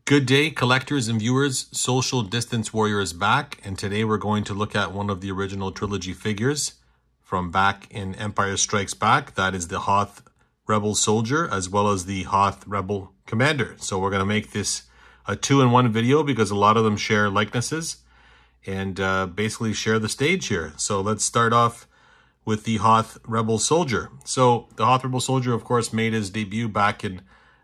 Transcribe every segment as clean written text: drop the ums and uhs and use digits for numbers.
Good day, collectors and viewers. Social Distance Warrior is back, and today we're going to look at one of the original trilogy figures from back in Empire Strikes Back. That is the Hoth Rebel Soldier, as well as the Hoth Rebel Commander. So we're going to make this a two-in-one video because a lot of them share likenesses and basically share the stage here. So let's start off with the Hoth Rebel Soldier. So the Hoth Rebel Soldier, of course, made his debut back in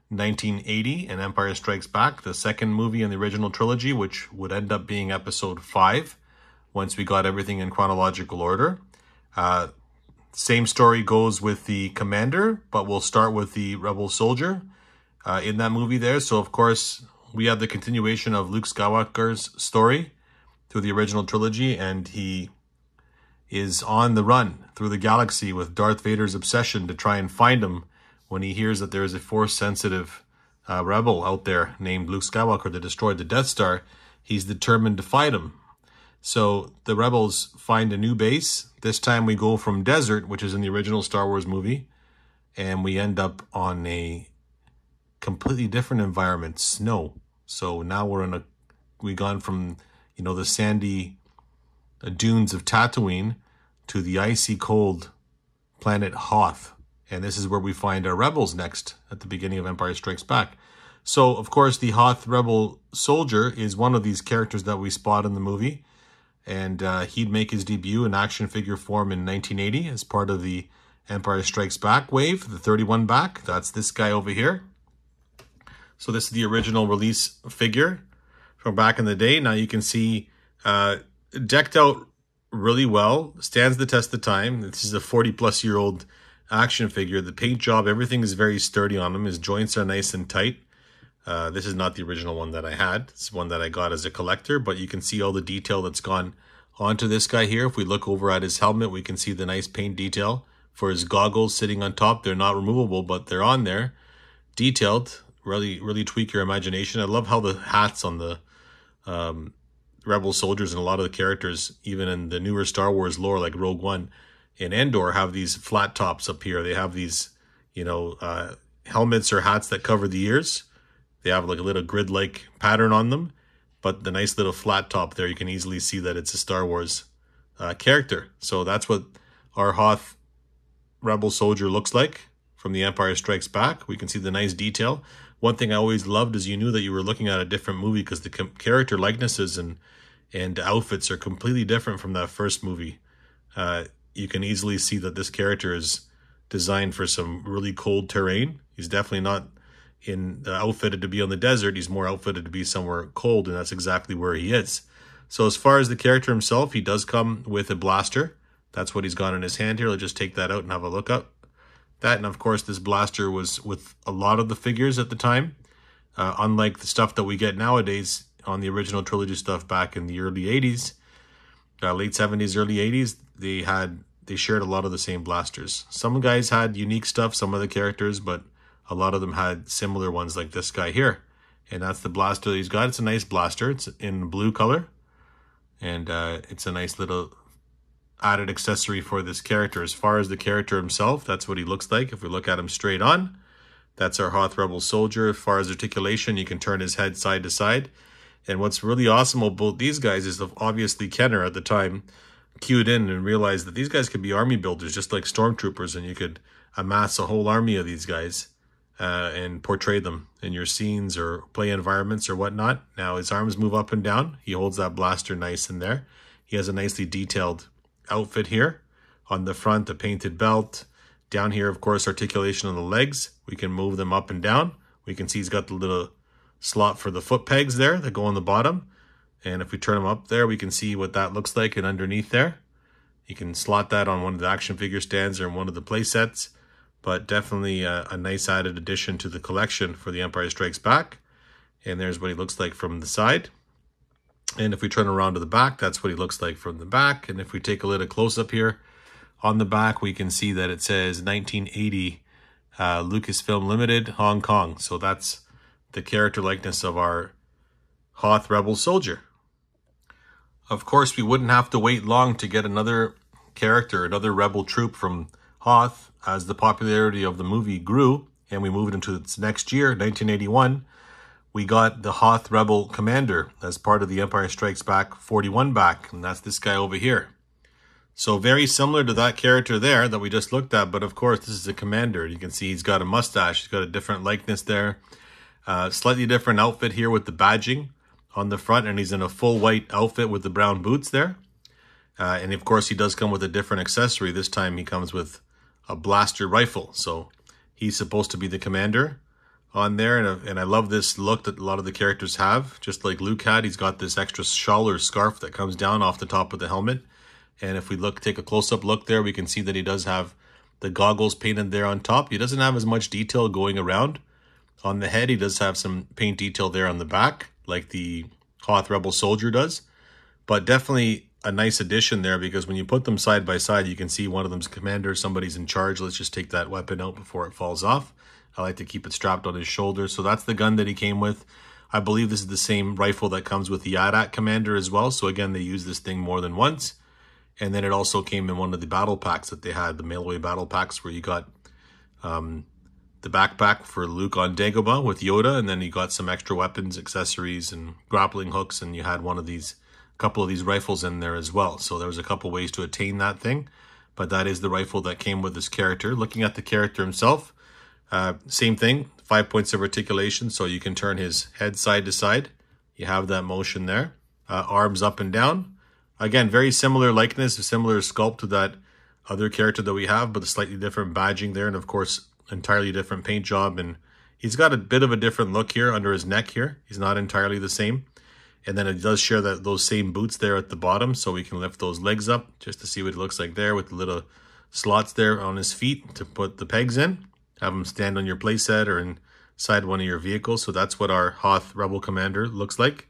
1980 in Empire Strikes Back, the second movie in the original trilogy, which would end up being episode 5 once we got everything in chronological order. Same story goes with the Commander, but we'll start with the Rebel Soldier in that movie there. So, of course, we have the continuation of Luke Skywalker's story through the original trilogy, and he is on the run through the galaxy with Darth Vader's obsession to try and find him when he hears that there is a Force-sensitive rebel out there named Luke Skywalker that destroyed the Death Star. He's determined to fight him. So the rebels find a new base. This time we go from desert, which is in the original Star Wars movie, and we end up on a completely different environment, snow. So now we've gone from, the sandy dunes of Tatooine to the icy cold planet Hoth. And this is where we find our rebels next at the beginning of Empire Strikes Back. So, of course, the Hoth Rebel Soldier is one of these characters that we spot in the movie. And he'd make his debut in action figure form in 1980 as part of the Empire Strikes Back wave, the 31 back. That's this guy over here. So this is the original release figure from back in the day. Now you can see decked out really well, stands the test of time. This is a 40-plus-year-old action figure. The paint job, everything is very sturdy on him. His joints are nice and tight. This is not the original one that I had. It's one that I got as a collector, but you can see all the detail that's gone onto this guy here. If we look over at his helmet, we can see the nice paint detail for his goggles sitting on top. They're not removable, but they're on there. Detailed. Really tweak your imagination. I love how the hats on the Rebel Soldiers and a lot of the characters, even in the newer Star Wars lore like Rogue One and Endor, have these flat tops up here. They have these, helmets or hats that cover the ears. They have like a little grid-like pattern on them, but the nice little flat top there, you can easily see that it's a Star Wars character. So that's what our Hoth Rebel Soldier looks like from the Empire Strikes Back. We can see the nice detail. One thing I always loved is you knew that you were looking at a different movie because the character likenesses and outfits are completely different from that first movie. You can easily see that this character is designed for some really cold terrain. He's definitely not outfitted to be on the desert. He's more outfitted to be somewhere cold, and that's exactly where he is. So as far as the character himself, he does come with a blaster. That's what he's got in his hand here. Let's just take that out and have a look at that. And of course, this blaster was with a lot of the figures at the time. Unlike the stuff that we get nowadays on the original trilogy stuff back in the early 80s, late 70s, early 80s, they shared a lot of the same blasters. Some guys had unique stuff, some of the characters, but a lot of them had similar ones like this guy here. And that's the blaster that he's got. It's a nice blaster. It's in blue color. And it's a nice little added accessory for this character. As far as the character himself, that's what he looks like. If we look at him straight on, that's our Hoth Rebel Soldier. As far as articulation, you can turn his head side to side. And what's really awesome about these guys is obviously Kenner at the time cued in and realized that these guys could be army builders just like stormtroopers, and you could amass a whole army of these guys and portray them in your scenes or play environments or whatnot. Now his arms move up and down. He holds that blaster nice in there. He has a nicely detailed outfit here. On the front, the painted belt. Down here, of course, articulation on the legs. We can move them up and down. We can see he's got the little slot for the foot pegs there that go on the bottom. And if we turn them up there, we can see what that looks like. And underneath there, you can slot that on one of the action figure stands or one of the play sets. But definitely a nice added addition to the collection for the Empire Strikes Back. And there's what he looks like from the side. And if we turn around to the back, that's what he looks like from the back. And if we take a little close-up here on the back, we can see that it says 1980 Lucasfilm Limited, Hong Kong. So that's the character likeness of our Hoth Rebel Soldier. Of course, we wouldn't have to wait long to get another character, another rebel troop from Hoth. As the popularity of the movie grew and we moved into its next year, 1981, we got the Hoth Rebel Commander as part of the Empire Strikes Back 41 back, and that's this guy over here. So very similar to that character there that we just looked at, but of course this is a commander. You can see he's got a mustache, he's got a different likeness there. Slightly different outfit here with the badging on the front, and he's in a full white outfit with the brown boots there. And of course he does come with a different accessory. This time he comes with a blaster rifle, so he's supposed to be the commander on there. And I love this look that a lot of the characters have. Just like Luke had, he's got this extra shawl or scarf that comes down off the top of the helmet. And if we take a close-up look there, we can see that he does have the goggles painted there on top. He doesn't have as much detail going around on the head. He does have some paint detail there on the back, like the Hoth Rebel Soldier does. But definitely a nice addition there, because when you put them side by side, you can see one of them's commander, somebody's in charge. Let's just take that weapon out before it falls off. I like to keep it strapped on his shoulder. So that's the gun that he came with. I believe this is the same rifle that comes with the AT-AT commander as well. So again, they use this thing more than once. And then it also came in one of the battle packs that they had, the mail-away battle packs, where you got the backpack for Luke on Dagobah with Yoda, and then you got some extra weapons, accessories, and grappling hooks, and you had a couple of these rifles in there as well. So there was a couple ways to attain that thing, but that is the rifle that came with this character. Looking at the character himself, same thing, 5 points of articulation, so you can turn his head side to side. You have that motion there. Arms up and down. Again, very similar likeness, a similar sculpt to that other character that we have, but a slightly different badging there, and of course, entirely different paint job. And he's got a bit of a different look here under his neck here. He's not entirely the same. And then it does share those same boots there at the bottom, so we can lift those legs up just to see what it looks like there with the little slots there on his feet to put the pegs in. Have him stand on your playset or inside one of your vehicles. So that's what our Hoth Rebel Commander looks like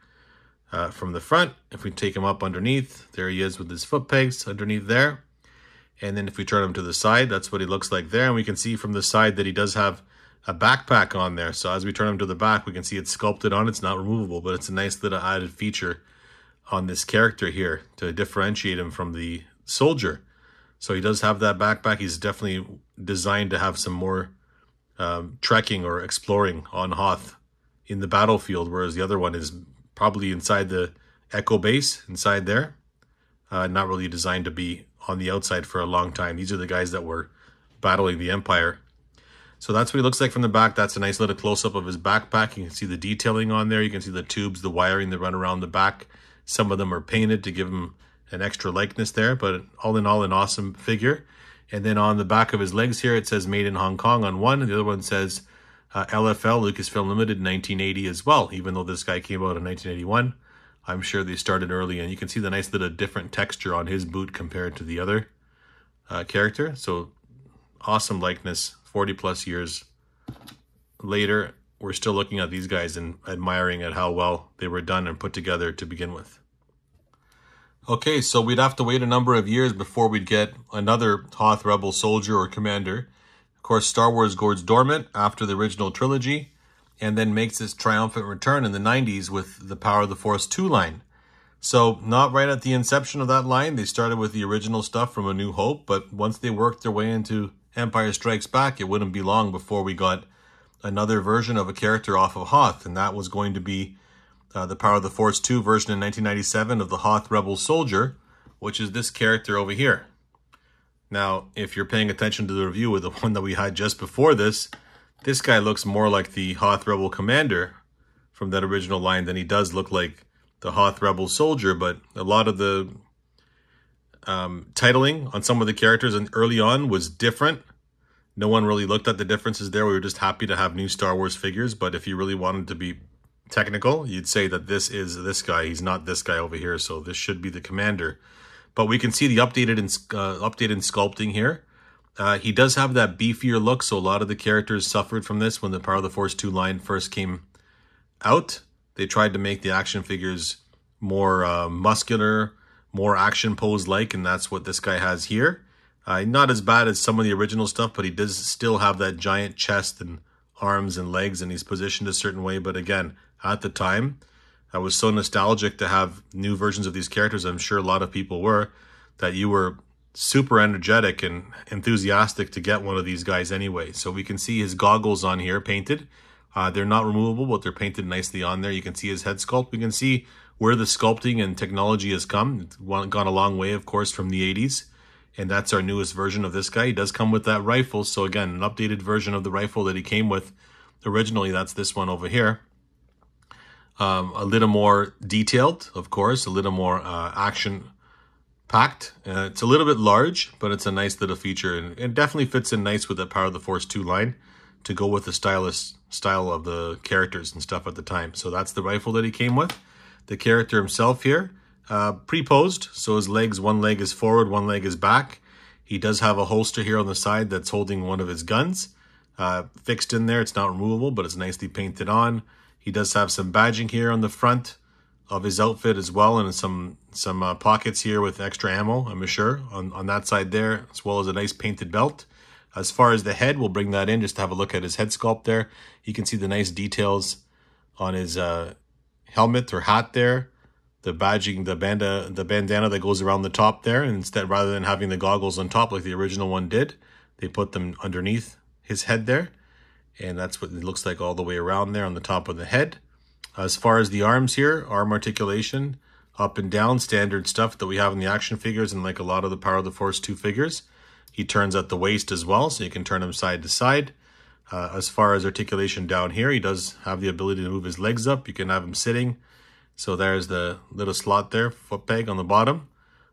from the front. If we take him up underneath, there he is with his foot pegs underneath there. And then if we turn him to the side, that's what he looks like there. And we can see from the side that he does have a backpack on there. So as we turn him to the back, we can see it's sculpted on. It's not removable, but it's a nice little added feature on this character here to differentiate him from the soldier. So he does have that backpack. He's definitely designed to have some more trekking or exploring on Hoth in the battlefield, whereas the other one is probably inside the Echo base, inside there. Not really designed to be on the outside for a long time. These are the guys that were battling the Empire. So that's what he looks like from the back. That's a nice little close-up of his backpack. You can see the detailing on there. You can see the tubes, the wiring that run around the back. Some of them are painted to give him an extra likeness there, but all in all, an awesome figure. And then on the back of his legs here, it says Made in Hong Kong on one, and the other one says LFL, Lucasfilm Limited, 1980 as well, even though this guy came out in 1981. I'm sure they started early, and you can see the nice little different texture on his boot compared to the other character. So awesome likeness. 40 plus years later, we're still looking at these guys and admiring at how well they were done and put together to begin with. Okay, so we'd have to wait a number of years before we'd get another Hoth Rebel Soldier or Commander. Of course, Star Wars goes dormant after the original trilogy, and then makes its triumphant return in the 90s with the Power of the Force 2 line. So not right at the inception of that line. They started with the original stuff from A New Hope, but once they worked their way into Empire Strikes Back, it wouldn't be long before we got another version of a character off of Hoth, and that was going to be the Power of the Force 2 version in 1997 of the Hoth Rebel Soldier, which is this character over here. Now, if you're paying attention to the review with the one that we had just before this guy looks more like the Hoth Rebel Commander from that original line than he does look like the Hoth Rebel Soldier, but a lot of the titling on some of the characters and early on was different. No one really looked at the differences there. We were just happy to have new Star Wars figures, but if you really wanted to be technical, you'd say that this is this guy. He's not this guy over here, so this should be the Commander. But we can see the updated sculpting here. He does have that beefier look, so a lot of the characters suffered from this when the Power of the Force 2 line first came out. They tried to make the action figures more muscular, more action pose-like, and that's what this guy has here. Not as bad as some of the original stuff, but he does still have that giant chest and arms and legs, and he's positioned a certain way. But again, at the time, I was so nostalgic to have new versions of these characters. I'm sure a lot of people were, that you were super energetic and enthusiastic to get one of these guys anyway. So we can see his goggles on here painted. They're not removable, but they're painted nicely on there. You can see his head sculpt. We can see where the sculpting and technology has come. It's gone a long way, of course, from the 80s. And that's our newest version of this guy. He does come with that rifle. So again, an updated version of the rifle that he came with originally. That's this one over here. A little more detailed, of course, a little more action-packed. It's a little bit large, but it's a nice little feature. And it definitely fits in nice with the Power of the Force 2 line to go with the style of the characters and stuff at the time. So that's the rifle that he came with. The character himself here, pre-posed. So his legs, one leg is forward, one leg is back. He does have a holster here on the side that's holding one of his guns. Fixed in there. It's not removable, but it's nicely painted on. He does have some badging here on the front of his outfit as well, and some pockets here with extra ammo, I'm sure, on that side there, as well as a nice painted belt. As far as the head, we'll bring that in just to have a look at his head sculpt there. You can see the nice details on his helmet or hat there. The badging, the bandana that goes around the top there. And instead, rather than having the goggles on top like the original one did, they put them underneath his head there. And that's what it looks like all the way around there on the top of the head. As far as the arms here, arm articulation, up and down, standard stuff that we have in the action figures and like a lot of the Power of the Force 2 figures. He turns at the waist as well, so you can turn him side to side. As far as articulation down here, he does have the ability to move his legs up. You can have him sitting. So there's the little slot there, foot peg on the bottom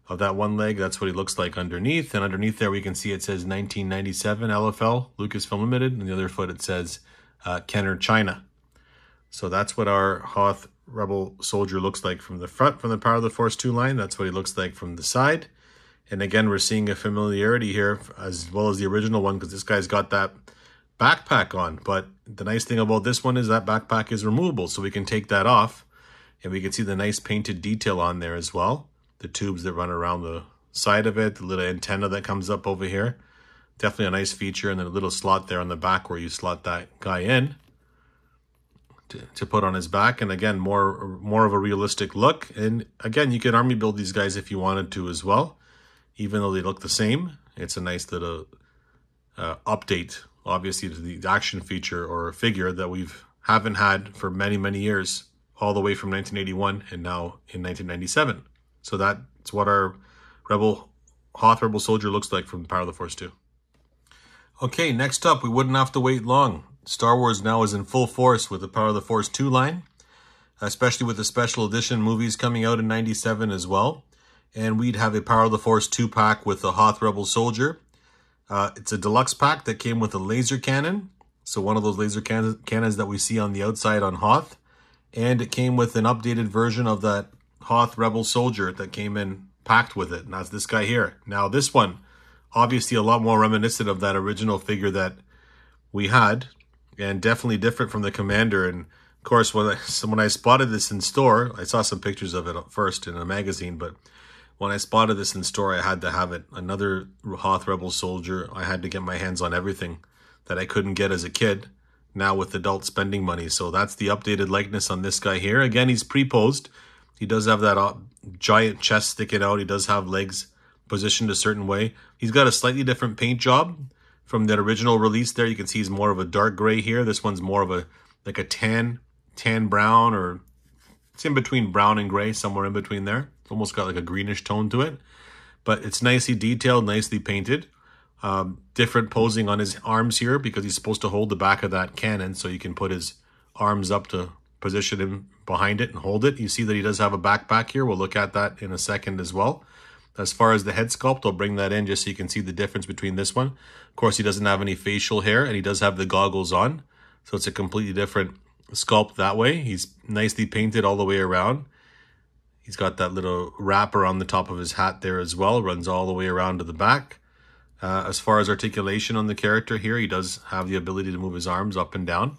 of that one leg. That's what he looks like underneath. And underneath there, we can see it says 1997 LFL, Lucasfilm Limited. And the other foot, it says Kenner, China. So that's what our Hoth Rebel Soldier looks like from the front, from the Power of the Force 2 line. That's what he looks like from the side. And again, we're seeing a familiarity here as well as the original one because this guy's got that backpack on. But the nice thing about this one is that backpack is removable. So we can take that off and we can see the nice painted detail on there as well. The tubes that run around the side of it, the little antenna that comes up over here. Definitely a nice feature. And then a little slot there on the back where you slot that guy in to put on his back. And again, more of a realistic look. And again, you can army build these guys if you wanted to as well. Even though they look the same, it's a nice little update, obviously, to the action feature or figure that haven't had for many, many years, all the way from 1981 and now in 1997. So that's what our Hoth Rebel Soldier looks like from Power of the Force 2. Okay, next up, we wouldn't have to wait long. Star Wars now is in full force with the Power of the Force 2 line, especially with the special edition movies coming out in 97 as well. And we'd have a Power of the Force 2 pack with the Hoth Rebel Soldier. It's a deluxe pack that came with a laser cannon. So one of those laser cannons that we see on the outside on Hoth. And it came with an updated version of that Hoth Rebel Soldier that came in packed with it. And that's this guy here. Now this one, obviously a lot more reminiscent of that original figure that we had. And definitely different from the Commander. And of course, when I spotted this in store, I saw some pictures of it first in a magazine, but when I spotted this in store, I had to have it. Another Hoth Rebel Soldier. I had to get my hands on everything that I couldn't get as a kid, now with adult spending money. So that's the updated likeness on this guy here. Again, he's pre-posed. He does have that giant chest sticking out. He does have legs positioned a certain way. He's got a slightly different paint job from that original release there. You can see he's more of a dark gray here. This one's more of like a tan brown, or it's in between brown and gray, somewhere in between there. Almost got like a greenish tone to it, but it's nicely detailed, nicely painted. Different posing on his arms here because he's supposed to hold the back of that cannon, so you can put his arms up to position him behind it and hold it. You see that he does have a backpack here. We'll look at that in a second as well. As far as the head sculpt, I'll bring that in just so you can see the difference between this one. Of course, he doesn't have any facial hair, and he does have the goggles on, so it's a completely different sculpt that way. He's nicely painted all the way around. He's got that little wrapper on the top of his hat there as well. Runs all the way around to the back. As far as articulation on the character here, he does have the ability to move his arms up and down.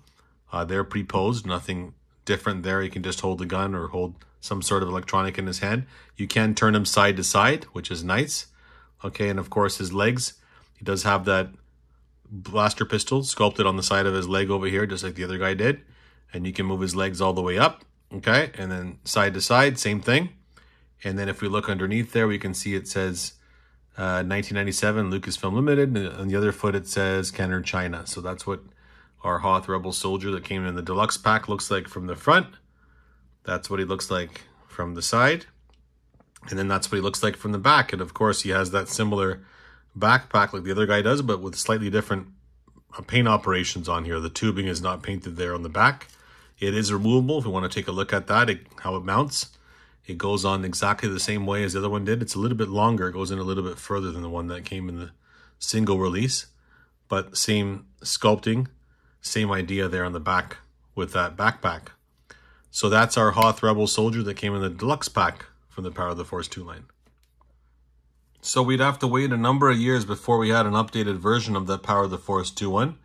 They're pre-posed, nothing different there. He can just hold the gun or hold some sort of electronic in his hand. You can turn him side to side, which is nice. Okay, and of course his legs. He does have that blaster pistol sculpted on the side of his leg over here, just like the other guy did. And you can move his legs all the way up. Okay, and then side to side, same thing. And then if we look underneath there, we can see it says 1997 Lucasfilm Limited. And on the other foot, it says Kenner, China. So that's what our Hoth Rebel Soldier that came in the deluxe pack looks like from the front. That's what he looks like from the side. And then that's what he looks like from the back. And of course, he has that similar backpack like the other guy does, but with slightly different paint operations on here. The tubing is not painted there on the back. It is removable if you want to take a look at that, how it mounts. It goes on exactly the same way as the other one did. It's a little bit longer. It goes in a little bit further than the one that came in the single release. But same sculpting, same idea there on the back with that backpack. So that's our Hoth Rebel Soldier that came in the deluxe pack from the Power of the Force 2 line. So we'd have to wait a number of years before we had an updated version of that Power of the Force 2 one.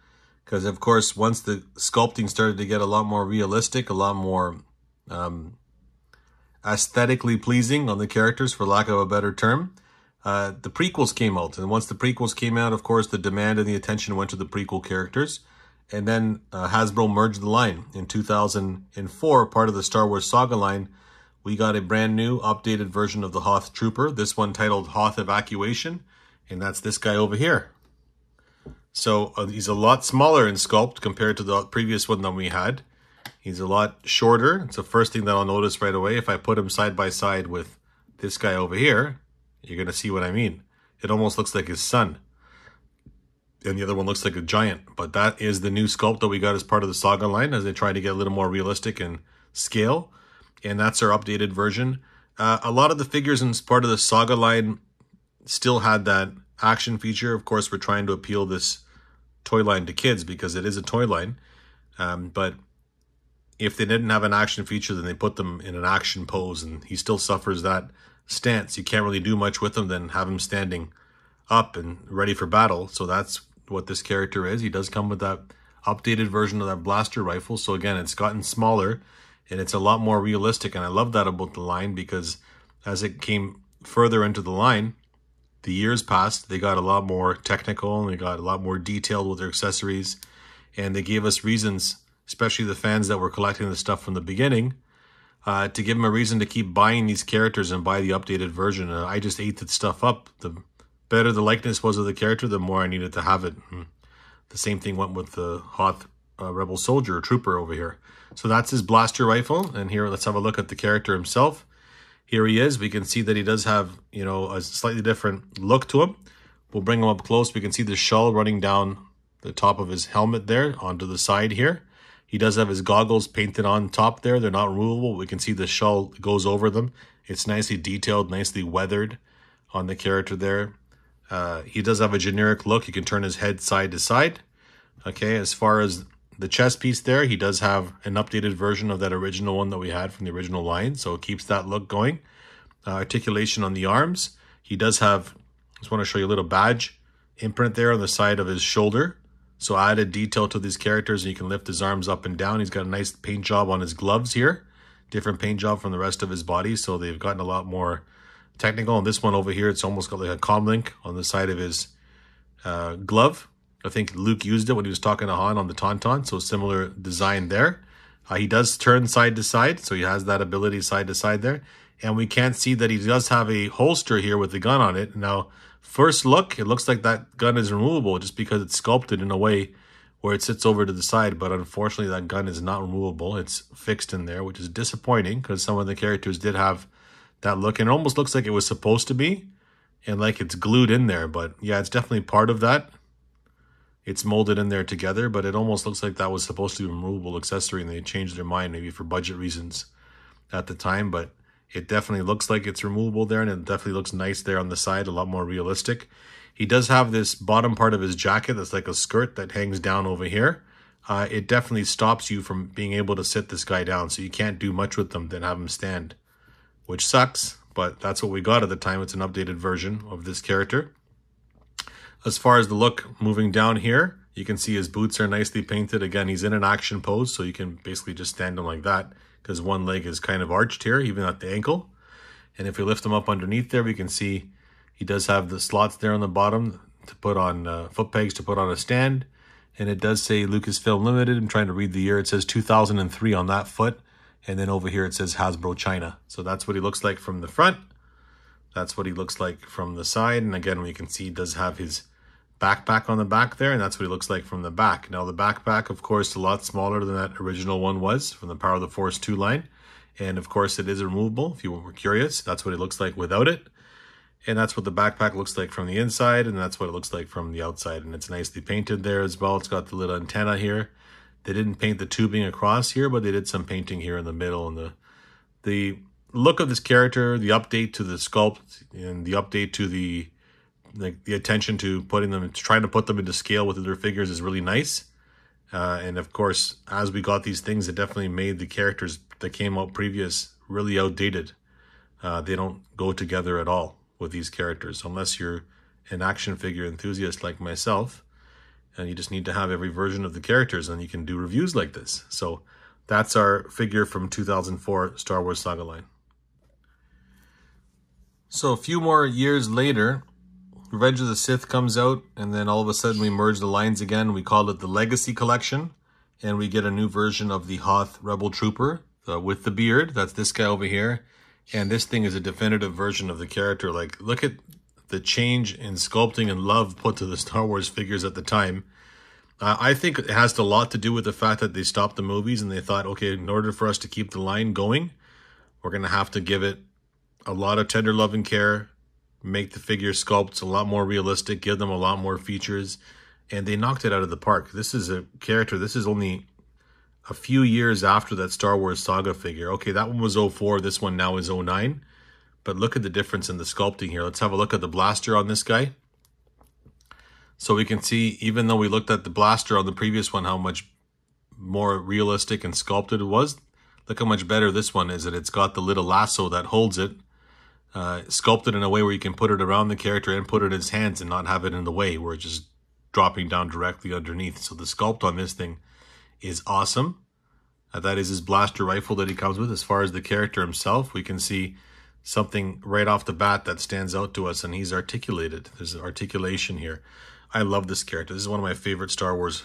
Because, of course, once the sculpting started to get a lot more realistic, a lot more aesthetically pleasing on the characters, for lack of a better term, the prequels came out. And once the prequels came out, of course, the demand and the attention went to the prequel characters. And then Hasbro merged the line. In 2004, part of the Star Wars Saga line, we got a brand new updated version of the Hoth Trooper, this one titled Hoth Evacuation, and that's this guy over here. So he's a lot smaller in sculpt compared to the previous one that we had. He's a lot shorter. It's the first thing that I'll notice right away. If I put him side by side with this guy over here, you're going to see what I mean. It almost looks like his son. And the other one looks like a giant. But that is the new sculpt that we got as part of the Saga line as they try to get a little more realistic in scale. And that's our updated version. A lot of the figures in part of the Saga line still had that action feature. Of course, we're trying to appeal this toy line to kids because it is a toy line. But if they didn't have an action feature, then they put them in an action pose, and he still suffers that stance. You can't really do much with him than have him standing up and ready for battle. So that's what this character is. He does come with that updated version of that blaster rifle. So again, it's gotten smaller and it's a lot more realistic. And I love that about the line because as it came further into the line, the years passed, they got a lot more technical and they got a lot more detailed with their accessories. And they gave us reasons, especially the fans that were collecting the stuff from the beginning, to give them a reason to keep buying these characters and buy the updated version. I just ate that stuff up. The better the likeness was of the character, the more I needed to have it. The same thing went with the Hoth Rebel Soldier, Trooper over here. So that's his blaster rifle. And here, let's have a look at the character himself. Here he is. We can see that he does have, you know, a slightly different look to him. We'll bring him up close. We can see the shell running down the top of his helmet there onto the side here. He does have his goggles painted on top there. They're not removable. We can see the shell goes over them. It's nicely detailed, nicely weathered on the character there. He does have a generic look. You can turn his head side to side. Okay, as far as the chest piece there, he does have an updated version of that original one that we had from the original line. So it keeps that look going. Articulation on the arms. He does have, just want to show you a little badge imprint there on the side of his shoulder. So added detail to these characters, and you can lift his arms up and down. He's got a nice paint job on his gloves here. Different paint job from the rest of his body. So they've gotten a lot more technical. And this one over here, it's almost got like a comm link on the side of his glove. I think Luke used it when he was talking to Han on the Tauntaun. So similar design there. He does turn side to side. So he has that ability side to side there. And we can't see that he does have a holster here with the gun on it. Now, first look, it looks like that gun is removable just because it's sculpted in a way where it sits over to the side. But unfortunately, that gun is not removable. It's fixed in there, which is disappointing because some of the characters did have that look. And it almost looks like it was supposed to be and like it's glued in there. But yeah, it's definitely part of that. It's molded in there together, but it almost looks like that was supposed to be a removable accessory and they changed their mind maybe for budget reasons at the time. But it definitely looks like it's removable there, and it definitely looks nice there on the side, a lot more realistic. He does have this bottom part of his jacket that's like a skirt that hangs down over here. It definitely stops you from being able to sit this guy down, so you can't do much with them than have him stand, which sucks, but that's what we got at the time. It's an updated version of this character. As far as the look moving down here, you can see his boots are nicely painted. Again, he's in an action pose, so you can basically just stand him like that because one leg is kind of arched here, even at the ankle. And if we lift him up underneath there, we can see he does have the slots there on the bottom to put on foot pegs to put on a stand. And it does say Lucasfilm Limited. I'm trying to read the year. It says 2003 on that foot. And then over here it says Hasbro China. So that's what he looks like from the front. That's what he looks like from the side. And again, we can see he does have his backpack on the back there, and that's what he looks like from the back. Now the backpack, of course, a lot smaller than that original one was from the Power of the Force 2 line. And of course it is removable if you were curious. That's what it looks like without it. And that's what the backpack looks like from the inside, and that's what it looks like from the outside. And it's nicely painted there as well. It's got the little antenna here. They didn't paint the tubing across here, but they did some painting here in the middle. And the look of this character, the update to the sculpt, and the update to the attention to putting them, trying to put them into scale with their figures is really nice. And of course, as we got these things, it definitely made the characters that came out previous really outdated. They don't go together at all with these characters, unless you're an action figure enthusiast like myself, and you just need to have every version of the characters, and you can do reviews like this. So that's our figure from 2004 Star Wars Saga line. So a few more years later, Revenge of the Sith comes out, and then all of a sudden we merge the lines again. We call it the Legacy Collection, and we get a new version of the Hoth Rebel Trooper with the beard. That's this guy over here. And this thing is a definitive version of the character. Like, look at the change in sculpting and love put to the Star Wars figures at the time. I think it has a lot to do with the fact that they stopped the movies and they thought, okay, in order for us to keep the line going, we're going to have to give it a lot of tender love and care, make the figure sculpts a lot more realistic, give them a lot more features, and they knocked it out of the park. This is a character, this is only a few years after that Star Wars Saga figure. Okay, that one was 04, this one now is 09. But look at the difference in the sculpting here. Let's have a look at the blaster on this guy. So we can see, even though we looked at the blaster on the previous one, how much more realistic and sculpted it was. Look how much better this one is. That it's got the little lasso that holds it, sculpted in a way where you can put it around the character and put it in his hands and not have it in the way, where it's just dropping down directly underneath. So the sculpt on this thing is awesome. That is his blaster rifle that he comes with. As far as the character himself, we can see something right off the bat that stands out to us, and he's articulated. There's an articulation here. I love this character. This is one of my favorite Star Wars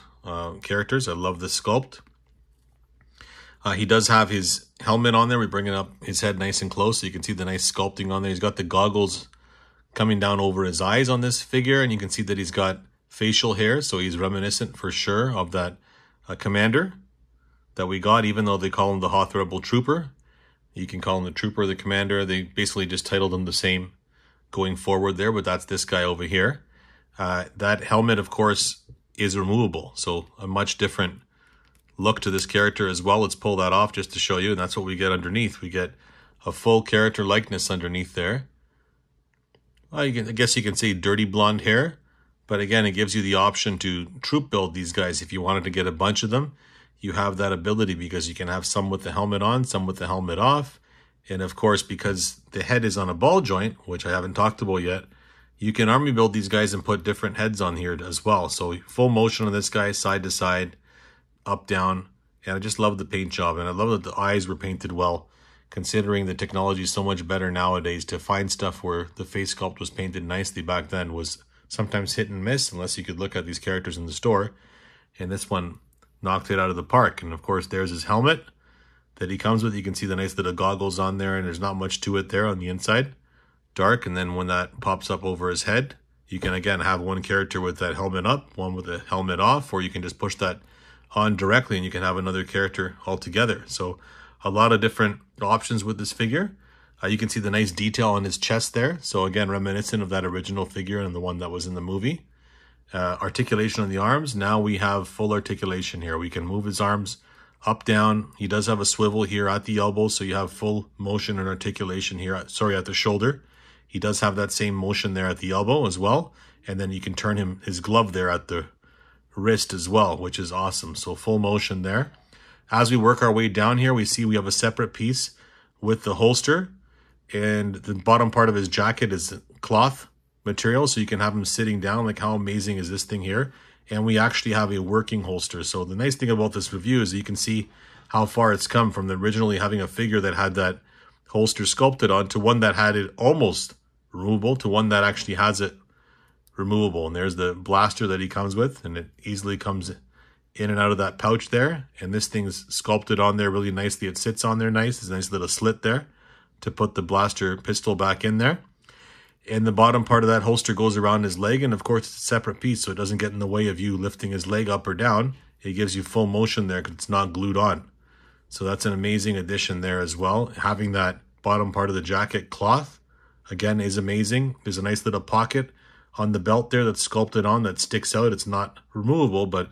characters. I love this sculpt. He does have his helmet on there. We're bringing up his head nice and close so you can see the nice sculpting on there. He's got the goggles coming down over his eyes on this figure, and you can see that he's got facial hair, so he's reminiscent for sure of that commander that we got, even though they call him the Hoth Rebel Trooper. You can call him the Trooper, the Commander. They basically just titled him the same going forward there, but that's this guy over here. That helmet, of course, is removable, so a much different look to this character as well. Let's pull that off just to show you, and that's what we get underneath. We get a full character likeness underneath there. Well, I guess you can say dirty blonde hair, but again, it gives you the option to troop build these guys. If you wanted to get a bunch of them, you have that ability, because you can have some with the helmet on, some with the helmet off. And of course, because the head is on a ball joint, which I haven't talked about yet, you can army build these guys and put different heads on here as well. So full motion on this guy, side to side, up, down. And I just love the paint job. And I love that the eyes were painted well, considering the technology is so much better nowadays. To find stuff where the face sculpt was painted nicely back then was sometimes hit and miss, unless you could look at these characters in the store. And this one knocked it out of the park. And of course, there's his helmet that he comes with. You can see the nice little goggles on there, and there's not much to it there on the inside. Dark, and then when that pops up over his head, you can again have one character with that helmet up, one with the helmet off, or you can just push that on directly and you can have another character altogether. So a lot of different options with this figure. You can see the nice detail on his chest there. So again, reminiscent of that original figure and the one that was in the movie. Articulation on the arms. Now we have full articulation here. We can move his arms up, down. He does have a swivel here at the elbow, so you have full motion and articulation here. Sorry, at the shoulder. He does have that same motion there at the elbow as well. And then you can turn his glove there at the wrist as well, which is awesome. So full motion there. As we work our way down here, we see we have a separate piece with the holster. And the bottom part of his jacket is cloth material, so you can have him sitting down. Like, how amazing is this thing here? And we actually have a working holster. So the nice thing about this review is that you can see how far it's come from originally having a figure that had that holster sculpted on to one that had it almost removable to one that actually has it removable. And there's the blaster that he comes with, and it easily comes in and out of that pouch there. And this thing's sculpted on there really nicely. It sits on there nice. There's a nice little slit there to put the blaster pistol back in there. And the bottom part of that holster goes around his leg, and of course it's a separate piece, so it doesn't get in the way of you lifting his leg up or down. It gives you full motion there because it's not glued on. So that's an amazing addition there as well. Having that bottom part of the jacket cloth, again, is amazing. There's a nice little pocket on the belt there that's sculpted on that sticks out. It's not removable, but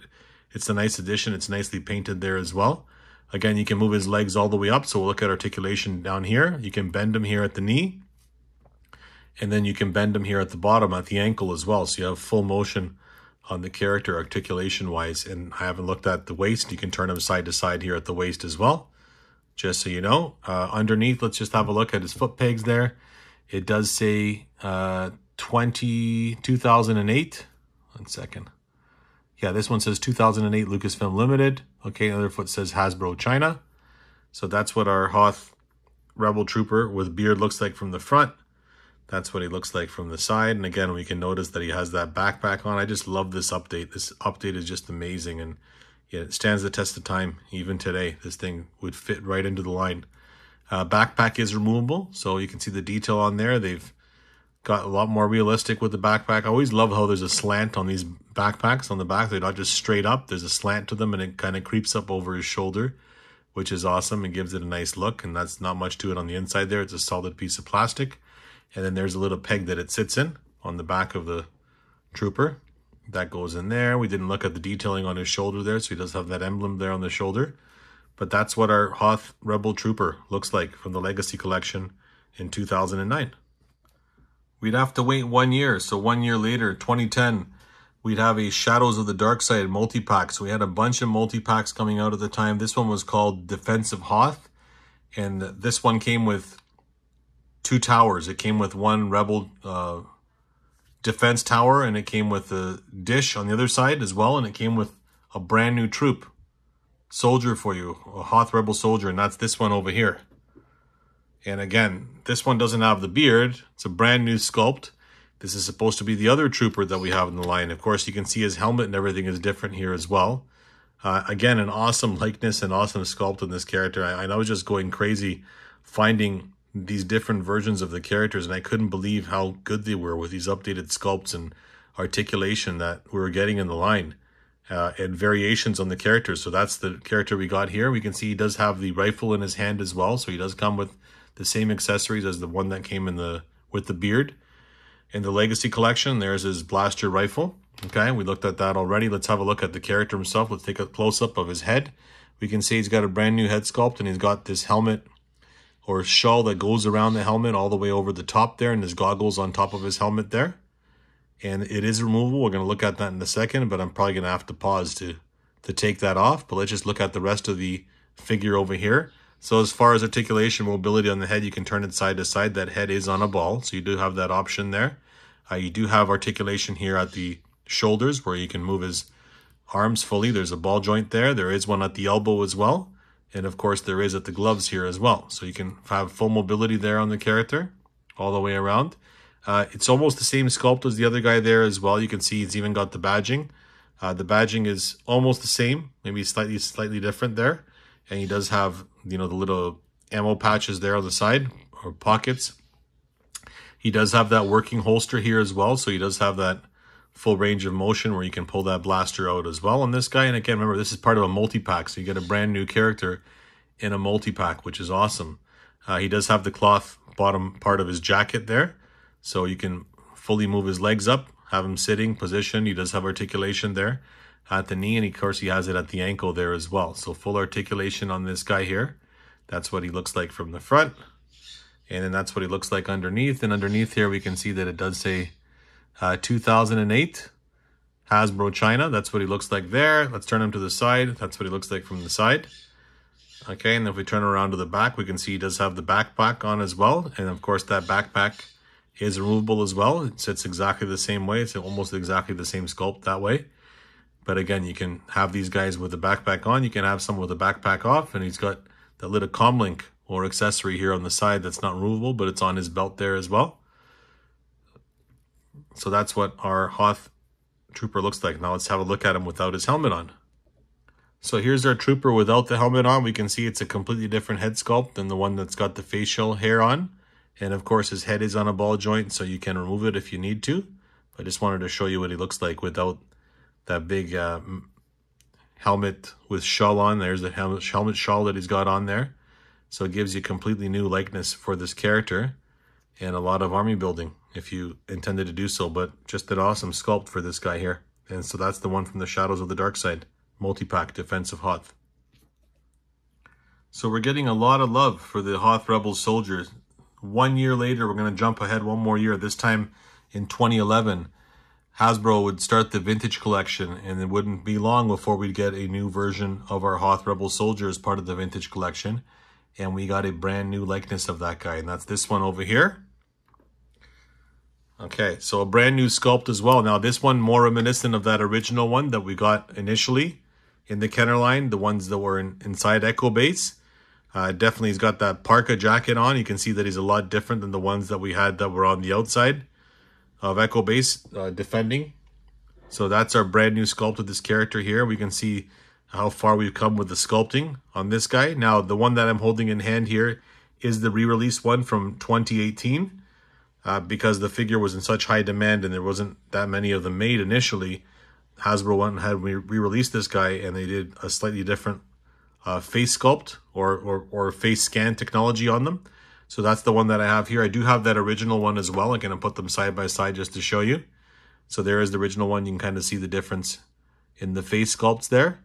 it's a nice addition. It's nicely painted there as well. Again, you can move his legs all the way up. So we'll look at articulation down here. You can bend him here at the knee. And then you can bend him here at the bottom at the ankle as well. So you have full motion on the character articulation-wise. And I haven't looked at the waist. You can turn him side to side here at the waist as well, just so you know. Underneath, let's just have a look at his foot pegs there. It does say 2008. 1 second. Yeah, this one says 2008 Lucasfilm Limited. Okay, another foot says Hasbro China. So that's what our Hoth Rebel Trooper with beard looks like from the front. That's what he looks like from the side. And again, we can notice that he has that backpack on. I just love this update. This update is just amazing. And yeah, it stands the test of time. Even today, this thing would fit right into the line. Backpack is removable. So you can see the detail on there. They've got a lot more realistic with the backpack. I always love how there's a slant on these backpacks on the back. They're not just straight up. There's a slant to them and it kind of creeps up over his shoulder, which is awesome and gives it a nice look. And that's not much to it on the inside there. It's a solid piece of plastic. And then there's a little peg that it sits in on the back of the trooper. That goes in there. We didn't look at the detailing on his shoulder there, so he does have that emblem there on the shoulder. But that's what our Hoth Rebel Trooper looks like from the Legacy Collection in 2009. We'd have to wait 1 year. So 1 year later, 2010, we'd have a Shadows of the Dark Side multi-pack. So we had a bunch of multi-packs coming out at the time. This one was called Defensive Hoth. And this one came with 2 towers. It came with 1 Rebel defense tower, and it came with a dish on the other side as well, and it came with a brand new troop soldier for you, a Hoth Rebel Soldier, and that's this one over here. And again, this one doesn't have the beard. It's a brand new sculpt. This is supposed to be the other trooper that we have in the line. Of course, you can see his helmet and everything is different here as well. Again, an awesome likeness and awesome sculpt in this character. I was just going crazy finding these different versions of the characters, and I couldn't believe how good they were with these updated sculpts and articulation that we were getting in the line, and variations on the characters. So that's the character we got here. We can see he does have the rifle in his hand as well, so he does come with the same accessories as the one that came in with the beard. In the Legacy Collection, there's his blaster rifle. Okay, we looked at that already. Let's have a look at the character himself. Let's take a close-up of his head. We can see he's got a brand new head sculpt, and he's got this helmet or shawl that goes around the helmet all the way over the top there, and his goggles on top of his helmet there. And it is removable. We're going to look at that in a second, but I'm probably going to have to pause to take that off. But let's just look at the rest of the figure over here. So as far as articulation, mobility on the head, you can turn it side to side. That head is on a ball, so you do have that option there. You do have articulation here at the shoulders where you can move his arms fully. There's a ball joint there. There is one at the elbow as well. And of course, there is at the gloves here as well. So you can have full mobility there on the character all the way around. It's almost the same sculpt as the other guy there as well. You can see he's even got the badging. The badging is almost the same, maybe slightly different there. And he does have, the little ammo patches there on the side, or pockets. He does have that working holster here as well. So he does have that full range of motion where you can pull that blaster out as well on this guy. And again, remember, this is part of a multi-pack, so you get a brand new character in a multi-pack, which is awesome. He does have the cloth bottom part of his jacket there, so you can fully move his legs up, have him sitting position. He does have articulation there at the knee, and of course he has it at the ankle there as well. So full articulation on this guy here. That's what he looks like from the front, and then that's what he looks like underneath. And underneath here we can see that it does say 2008 Hasbro China. That's what he looks like there. Let's turn him to the side. That's what he looks like from the side. Okay, and if we turn around to the back, we can see he does have the backpack on as well. And of course, that backpack is removable as well. It sits exactly the same way. It's almost exactly the same sculpt that way. But again, you can have these guys with the backpack on. You can have some with the backpack off. And he's got that little comlink or accessory here on the side that's not removable, but it's on his belt there as well. So that's what our Hoth Trooper looks like. Now let's have a look at him without his helmet on. So here's our Trooper without the helmet on. We can see it's a completely different head sculpt than the one that's got the facial hair on. And of course, his head is on a ball joint, so you can remove it if you need to. I just wanted to show you what he looks like without that big helmet with shawl on. There's the helmet shawl that he's got on there. So it gives you completely new likeness for this character and a lot of army building if you intended to do so. But just an awesome sculpt for this guy here. And so that's the one from the Shadows of the Dark Side, multi-pack defensive Hoth. So we're getting a lot of love for the Hoth Rebel Soldier. 1 year later, we're going to jump ahead one more year. This time in 2011, Hasbro would start the vintage collection, and it wouldn't be long before we'd get a new version of our Hoth Rebel Soldier as part of the vintage collection. And we got a brand new likeness of that guy, and that's this one over here. Okay, so a brand new sculpt as well. Now this one more reminiscent of that original one that we got initially in the Kenner line, the ones that were inside Echo Base. Definitely he's got that parka jacket on. You can see that he's a lot different than the ones that we had that were on the outside of Echo Base defending. So that's our brand new sculpt of this character here. We can see how far we've come with the sculpting on this guy. Now the one that I'm holding in hand here is the re-release one from 2018. Because the figure was in such high demand and there wasn't that many of them made initially, Hasbro went and had re-released this guy, and they did a slightly different face sculpt or face scan technology on them. So that's the one that I have here. I do have that original one as well. I'm going to put them side by side just to show you. So there is the original one. You can kind of see the difference in the face sculpts there,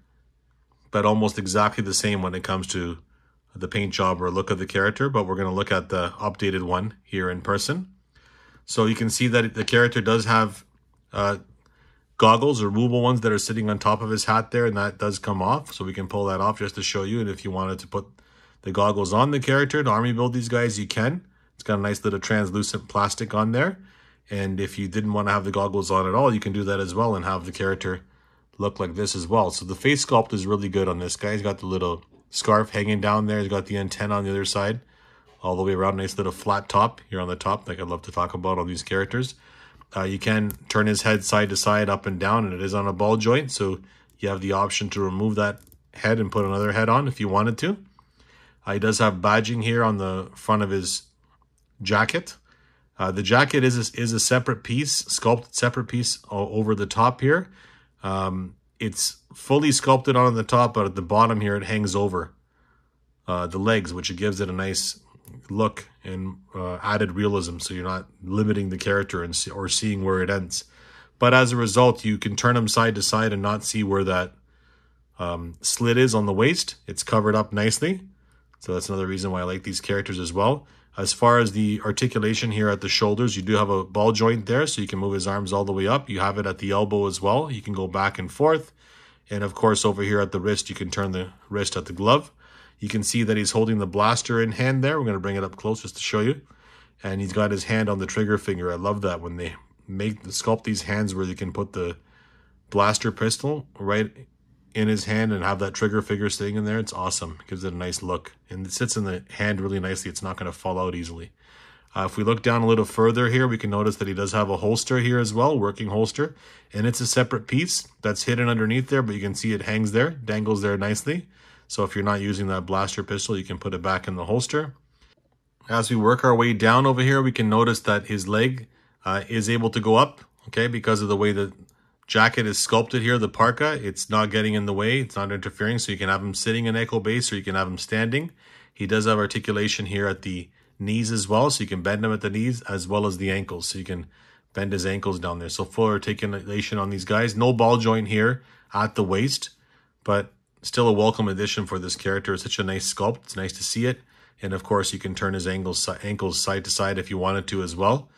but almost exactly the same when it comes to the paint job or look of the character. But we're going to look at the updated one here in person. So you can see that the character does have goggles or removable ones that are sitting on top of his hat there, and that does come off. So we can pull that off just to show you. And if you wanted to put the goggles on the character to army build these guys, you can. It's got a nice little translucent plastic on there. And if you didn't want to have the goggles on at all, you can do that as well and have the character look like this as well. So the face sculpt is really good on this guy. He's got the little scarf hanging down there. He's got the antenna on the other side, all the way around. Nice little flat top here on the top, like I love to talk about on these characters. You can turn his head side to side, up and down, and it is on a ball joint. So you have the option to remove that head and put another head on if you wanted to. He does have badging here on the front of his jacket. The jacket is a separate piece, sculpted separate piece over the top here. It's fully sculpted on the top, but at the bottom here, it hangs over the legs, which gives it a nice look and added realism, so you're not limiting the character or seeing where it ends. But as a result, you can turn them side to side and not see where that slit is on the waist. It's covered up nicely, so that's another reason why I like these characters as well. As far as the articulation here at the shoulders, you do have a ball joint there, so you can move his arms all the way up. You have it at the elbow as well. You can go back and forth. And of course, over here at the wrist, you can turn the wrist at the glove. You can see that he's holding the blaster in hand there. We're going to bring it up close just to show you. And he's got his hand on the trigger finger. I love that when they sculpt these hands where you can put the blaster pistol right in his hand and have that trigger finger sitting in there. It's awesome. It gives it a nice look. And it sits in the hand really nicely. It's not going to fall out easily. If we look down a little further here, we can notice that he does have a holster here as well, working holster. And it's a separate piece that's hidden underneath there, but you can see it hangs there, dangles there nicely. So if you're not using that blaster pistol, you can put it back in the holster. As we work our way down over here, we can notice that his leg is able to go up, okay, because of the way the jacket is sculpted here, the parka. It's not getting in the way. It's not interfering, so you can have him sitting in Echo Base or you can have him standing. He does have articulation here at the knees as well, so you can bend him at the knees as well as the ankles. So you can bend his ankles down there. So full articulation on these guys. No ball joint here at the waist, but still a welcome addition for this character. It's such a nice sculpt. It's nice to see it. And of course, you can turn his ankles side to side if you wanted to as well,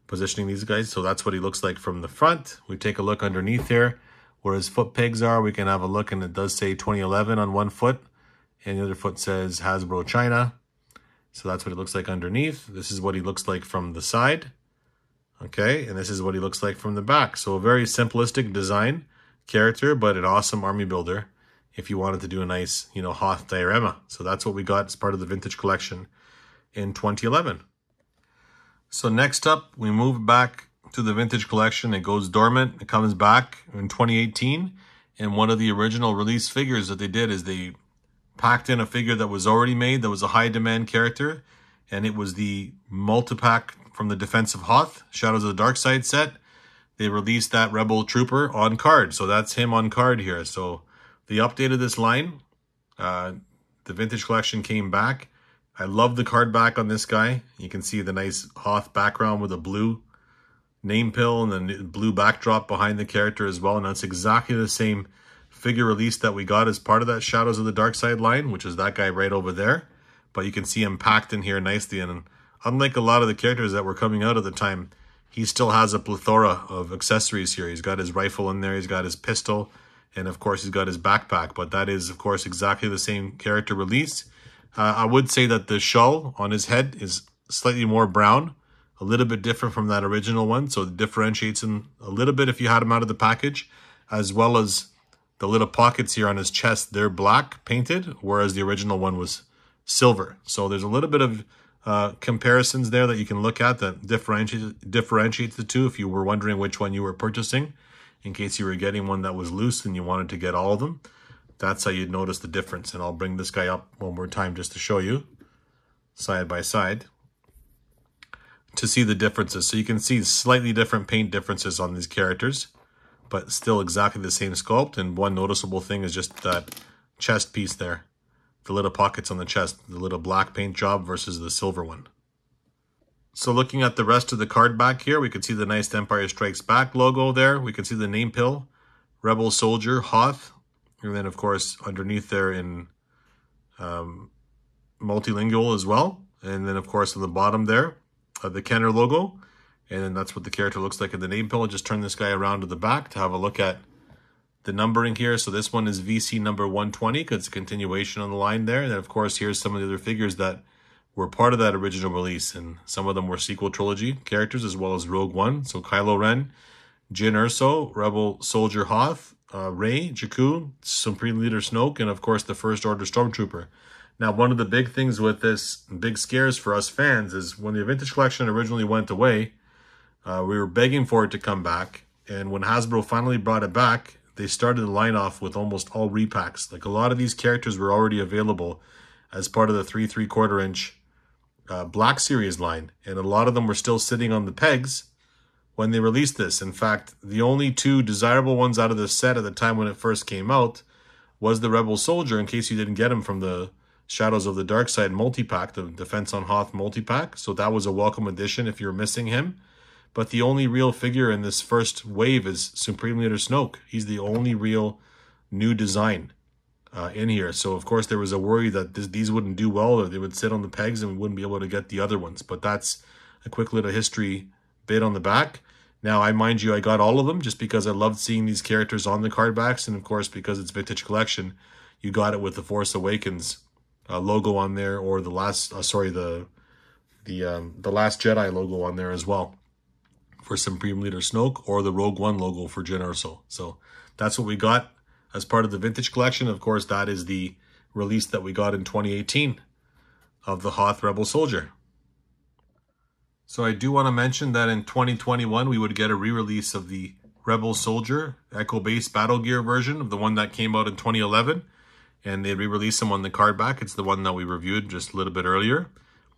positioning these guys. So that's what he looks like from the front. We take a look underneath here where his foot pegs are. We can have a look, and it does say 2011 on one foot, and the other foot says Hasbro China. So that's what it looks like underneath. This is what he looks like from the side. Okay, and this is what he looks like from the back. So a very simplistic design character, but an awesome army builder if you wanted to do a nice, Hoth diorama. So that's what we got as part of the vintage collection in 2011. So next up, we move back to the vintage collection. It goes dormant. It comes back in 2018. And one of the original release figures that they did is they packed in a figure that was already made, that was a high demand character, and it was the multi-pack from the Defense of Hoth, Shadows of the Dark Side set. They released that Rebel Trooper on card, so that's him on card here. So they updated this line. The Vintage Collection came back. I love the card back on this guy. You can see the nice Hoth background with a blue name pill and then blue backdrop behind the character as well. And that's exactly the same figure release that we got as part of that Shadows of the Dark Side line, which is that guy right over there. But you can see him packed in here nicely. And unlike a lot of the characters that were coming out at the time, he still has a plethora of accessories here. He's got his rifle in there, he's got his pistol, and of course he's got his backpack. But that is, of course, exactly the same character release. I would say that the skull on his head is slightly more brown, a little bit different from that original one, so it differentiates him a little bit if you had him out of the package, as well as the little pockets here on his chest, they're black painted, whereas the original one was silver. So there's a little bit of comparisons there that you can look at that differentiates the two if you were wondering which one you were purchasing, in case you were getting one that was loose and you wanted to get all of them. That's how you'd notice the difference. And I'll bring this guy up one more time just to show you side by side to see the differences. So you can see slightly different paint differences on these characters, but still exactly the same sculpt. And one noticeable thing is just that chest piece there, the little pockets on the chest, the little black paint job versus the silver one. So looking at the rest of the card back here, we can see the nice Empire Strikes Back logo there. We can see the name pill, Rebel Soldier, Hoth. And then, of course, underneath there in multilingual as well. And then, of course, on the bottom there, the Kenner logo. And then that's what the character looks like in the name pill. I'll just turn this guy around to the back to have a look at the numbering here. So this one is VC number 120 because it's a continuation on the line there. And then, of course, here's some of the other figures that were part of that original release. And some of them were sequel trilogy characters as well as Rogue One. So Kylo Ren, Jyn Erso, Rebel Soldier Hoth, Rey, Jakku, Supreme Leader Snoke, and of course the First Order Stormtrooper. Now, one of the big things with this, big scares for us fans, is when the Vintage Collection originally went away, we were begging for it to come back. And when Hasbro finally brought it back, they started the line off with almost all repacks. Like a lot of these characters were already available as part of the 3 3/4 inch Black Series line. And a lot of them were still sitting on the pegs when they released this. In fact, the only two desirable ones out of this set at the time when it first came out was the Rebel Soldier, in case you didn't get him from the Shadows of the Dark Side multi-pack, the Defense on Hoth multi-pack. So that was a welcome addition if you're missing him. But the only real figure in this first wave is Supreme Leader Snoke. He's the only real new design in here. So, of course, there was a worry that these wouldn't do well, or they would sit on the pegs and we wouldn't be able to get the other ones. But that's a quick little history bit on the back. Now, I got all of them just because I loved seeing these characters on the card backs. And, of course, because it's Vintage Collection, you got it with the Force Awakens logo on there, or the last, the Last Jedi logo on there as well for Supreme Leader Snoke, or the Rogue One logo for Jyn Erso. So that's what we got as part of the Vintage Collection. Of course, that is the release that we got in 2018 of the Hoth Rebel Soldier. So I do want to mention that in 2021, we would get a re-release of the Rebel Soldier Echo Base Battle Gear version of the one that came out in 2011. And they re-released him on the card back. It's the one that we reviewed just a little bit earlier.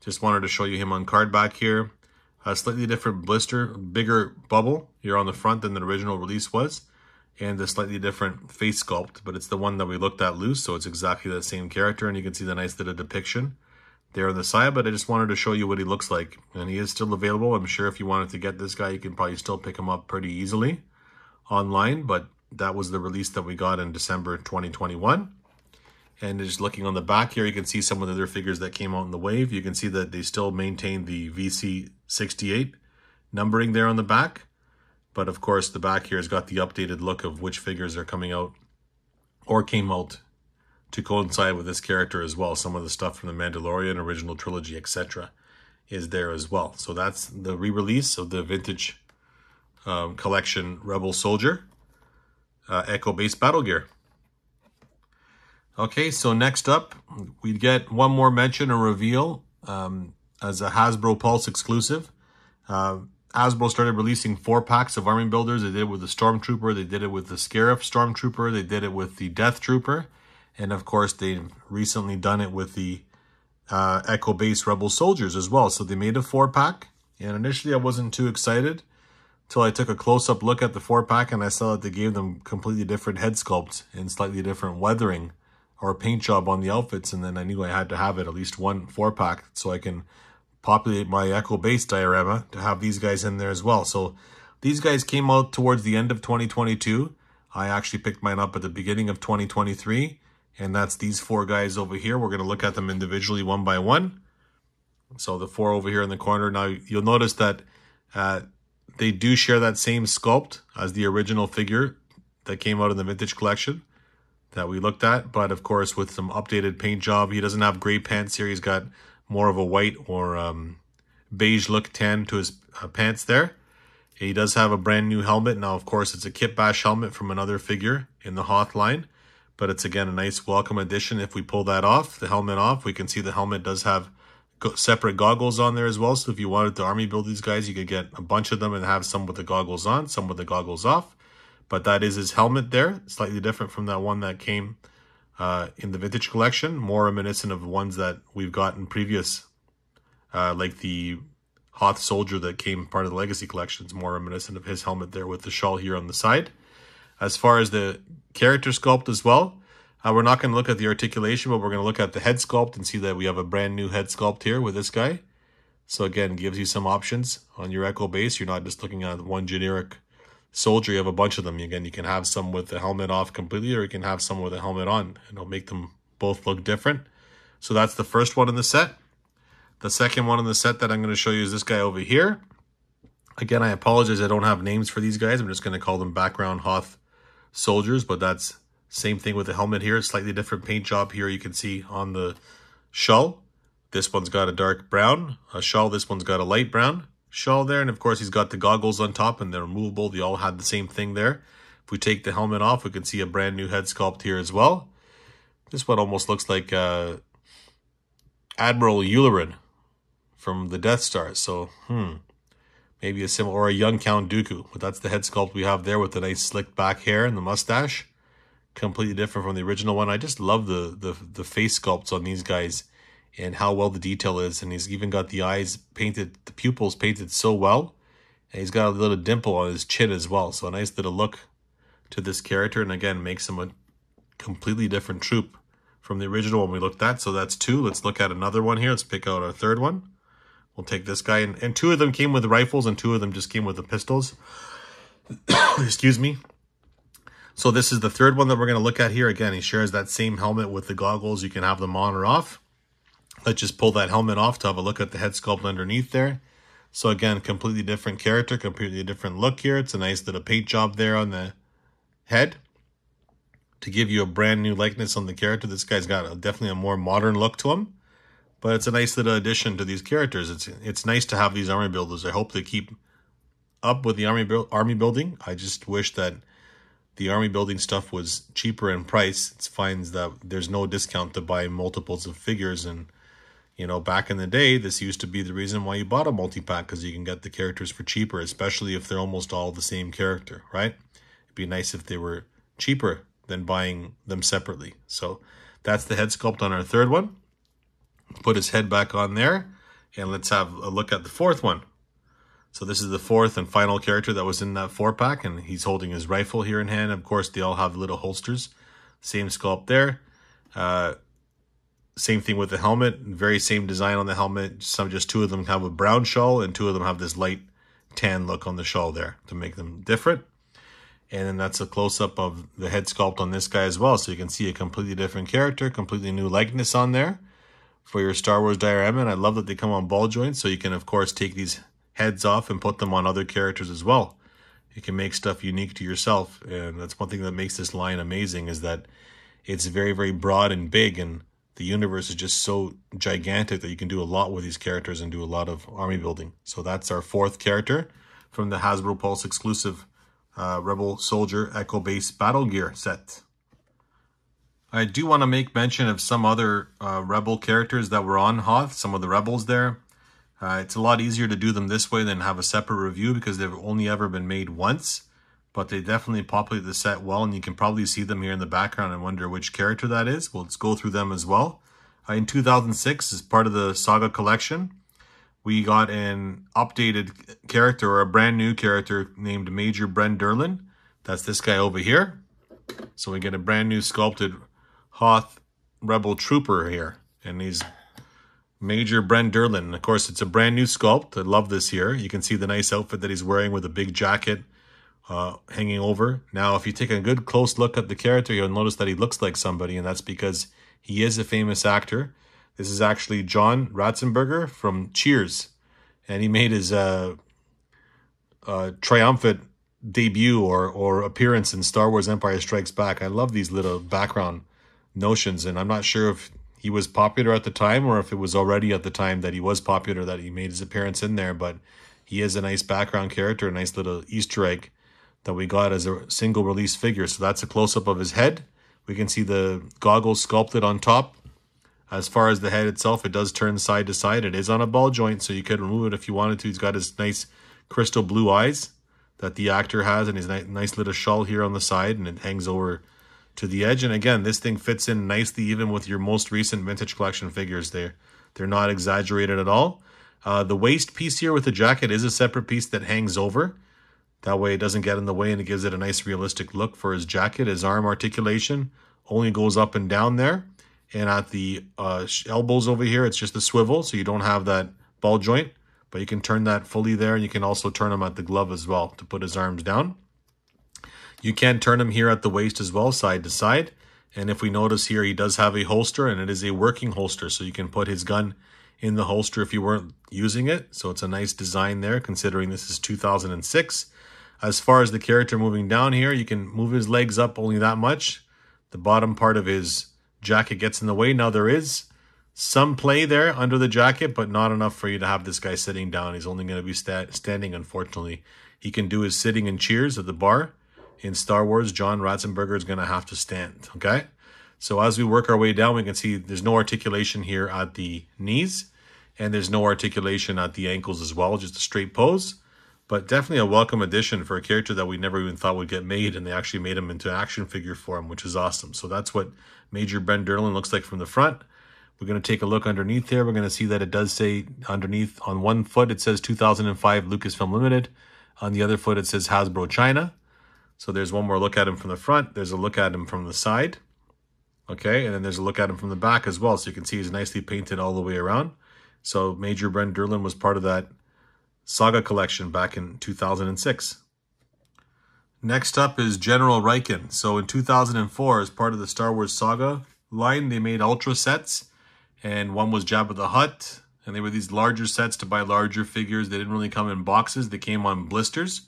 Just wanted to show you him on card back here. A slightly different blister, bigger bubble here on the front than the original release was. And a slightly different face sculpt. But it's the one that we looked at loose, so it's exactly the same character. And you can see the nice little depiction there on the side. But I just wanted to show you what he looks like. And he is still available. I'm sure if you wanted to get this guy, you can probably still pick him up pretty easily online. But that was the release that we got in December 2021. And just looking on the back here, you can see some of the other figures that came out in the wave. You can see that they still maintain the VC68 numbering there on the back. But of course, the back here has got the updated look of which figures are coming out or came out to coincide with this character as well. Some of the stuff from the Mandalorian, original trilogy, etc. is there as well. So that's the re-release of the Vintage Collection Rebel Soldier Echo Base Battle Gear. Okay, so next up, we get one more mention or reveal as a Hasbro Pulse exclusive. Hasbro started releasing 4 packs of army builders. They did it with the Stormtrooper, they did it with the Scarif Stormtrooper, they did it with the Death Trooper, and of course they've recently done it with the Echo Base Rebel Soldiers as well. So they made a 4-pack, and initially I wasn't too excited until I took a close-up look at the 4-pack and I saw that they gave them completely different head sculpts and slightly different weathering or paint job on the outfits, and then I knew I had to have it, at least one 4-pack, so I can populate my Echo Base diorama to have these guys in there as well. So these guys came out towards the end of 2022. I actually picked mine up at the beginning of 2023. And that's these 4 guys over here. We're going to look at them individually one by one. So the 4 over here in the corner. Now you'll notice that they do share that same sculpt as the original figure that came out in the vintage collection that we looked at. But of course with some updated paint job. He doesn't have gray pants here. He's got more of a white or beige look tan to his pants there. He does have a brand new helmet. Now of course it's a Kit Bash helmet from another figure in the Hoth line. But it's, again, a nice welcome addition. If we pull that off, the helmet off, we can see the helmet does have separate goggles on there as well. So if you wanted to army build these guys, you could get a bunch of them and have some with the goggles on, some with the goggles off. But that is his helmet there. Slightly different from that one that came in the vintage collection. More reminiscent of ones that we've gotten previous, like the Hoth Soldier that came part of the Legacy collection. It's more reminiscent of his helmet there with the shawl here on the side. As far as the character sculpt as well, we're not going to look at the articulation, but we're going to look at the head sculpt and see that we have a brand new head sculpt here with this guy. So again, gives you some options on your Echo Base. You're not just looking at one generic soldier. You have a bunch of them. Again, you can have some with the helmet off completely, or you can have some with the helmet on, and it'll make them both look different. So that's the first one in the set. The second one in the set that I'm going to show you is this guy over here. Again, I apologize, I don't have names for these guys. I'm just going to call them background Hoth Soldiers, but that's same thing with the helmet here. Slightly different paint job here you can see on the shawl. This one's got a dark brown shawl. This one's got a light brown shawl there. And of course, he's got the goggles on top and they're removable. They all had the same thing there. If we take the helmet off, we can see a brand new head sculpt here as well. This one almost looks like Admiral Yularen from the Death Star. So, maybe a similar, or a young Count Dooku. But that's the head sculpt we have there with the nice slicked back hair and the mustache. Completely different from the original one. I just love the face sculpts on these guys and how well the detail is. And he's even got the eyes painted, the pupils painted so well. And he's got a little dimple on his chin as well. So a nice little look to this character. And again, makes him a completely different troop from the original one we looked at. So that's 2. Let's look at another one here. Let's pick out our third one. We'll take this guy. And 2 of them came with rifles and 2 of them just came with the pistols. Excuse me. So this is the third one that we're going to look at here. Again, he shares that same helmet with the goggles. You can have them on or off. Let's just pull that helmet off to have a look at the head sculpt underneath there. So again, completely different character, completely different look here. It's a nice little paint job there on the head to give you a brand new likeness on the character. This guy's got definitely a more modern look to him. But it's a nice little addition to these characters. It's nice to have these army builders. I hope they keep up with the army building. I just wish that the army building stuff was cheaper in price. It finds that there's no discount to buy multiples of figures. And, you know, back in the day, this used to be the reason why you bought a multi-pack, because you can get the characters for cheaper, especially if they're almost all the same character, right? It'd be nice if they were cheaper than buying them separately. So that's the head sculpt on our third one. Put his head back on there, and let's have a look at the fourth one. So this is the fourth and final character that was in that 4-pack, and he's holding his rifle here in hand. Of course, they all have little holsters. Same sculpt there. Same thing with the helmet. Very same design on the helmet. Just 2 of them have a brown shawl, and 2 of them have this light tan look on the shawl there to make them different. And then that's a close-up of the head sculpt on this guy as well. So you can see a completely different character, completely new likeness on there for your Star Wars diorama. And I love that they come on ball joints, so you can, of course, take these heads off and put them on other characters as well. You can make stuff unique to yourself, and that's one thing that makes this line amazing, is that it's very, very broad and big, and the universe is just so gigantic that you can do a lot with these characters and do a lot of army building. So that's our 4th character from the Hasbro Pulse exclusive Rebel Soldier Echo Base Battle Gear set. I do want to make mention of some other Rebel characters that were on Hoth, some of the Rebels there. It's a lot easier to do them this way than have a separate review, because they've only ever been made once, but they definitely populate the set well, and you can probably see them here in the background and wonder which character that is. Well, let's go through them as well. In 2006, as part of the Saga collection, we got an updated character, or a brand new character named Major Bren Derlin. That's this guy over here. So we get a brand new sculpted Hoth Rebel Trooper here. And he's Major Bren Derlin. And of course, it's a brand new sculpt. I love this here. You can see the nice outfit that he's wearing with a big jacket hanging over. Now, if you take a good close look at the character, you'll notice that he looks like somebody, and that's because he is a famous actor. This is actually John Ratzenberger from Cheers, and he made his triumphant debut or appearance in Star Wars Empire Strikes Back. I love these little background notions, and I'm not sure if he was popular at the time or if it was already at the time that he was popular that he made his appearance in there, but he is a nice background character, a nice little Easter egg that we got as a single release figure. So that's a close-up of his head. We can see the goggles sculpted on top. As far as the head itself, it does turn side to side. It is on a ball joint, so you could remove it if you wanted to. He's got his nice crystal blue eyes that the actor has, and his nice little shawl here on the side, and it hangs over to the edge. And again, this thing fits in nicely even with your most recent vintage collection figures. They're not exaggerated at all. The waist piece here with the jacket is a separate piece that hangs over. That way it doesn't get in the way, and it gives it a nice realistic look for his jacket. His arm articulation only goes up and down there. And at the elbows over here, it's just a swivel, so you don't have that ball joint. But you can turn that fully there, and you can also turn him at the glove as well to put his arms down. You can turn him here at the waist as well, side to side. And if we notice here, he does have a holster, and it is a working holster, so you can put his gun in the holster if you weren't using it. So it's a nice design there, considering this is 2006. As far as the character moving down here, you can move his legs up only that much. The bottom part of his jacket gets in the way. Now there is some play there under the jacket, but not enough for you to have this guy sitting down. He's only going to be standing, unfortunately. He can do his sitting in Cheers at the bar. In Star Wars, John Ratzenberger is going to have to stand, okay? So as we work our way down, we can see there's no articulation here at the knees, and there's no articulation at the ankles as well, just a straight pose. But definitely a welcome addition for a character that we never even thought would get made, and they actually made him into action figure form, which is awesome. So that's what Major Bren Derlin looks like from the front. We're going to take a look underneath here. We're going to see that it does say underneath on one foot, it says 2005 Lucasfilm Limited. On the other foot, it says Hasbro China. So there's one more look at him from the front. There's a look at him from the side. Okay, and then there's a look at him from the back as well. So you can see he's nicely painted all the way around. So Major Bren Derlin was part of that Saga collection back in 2006. Next up is General Riken. So in 2004, as part of the Star Wars Saga line, they made Ultra sets. And one was Jabba the Hutt. And they were these larger sets to buy larger figures. They didn't really come in boxes. They came on blisters.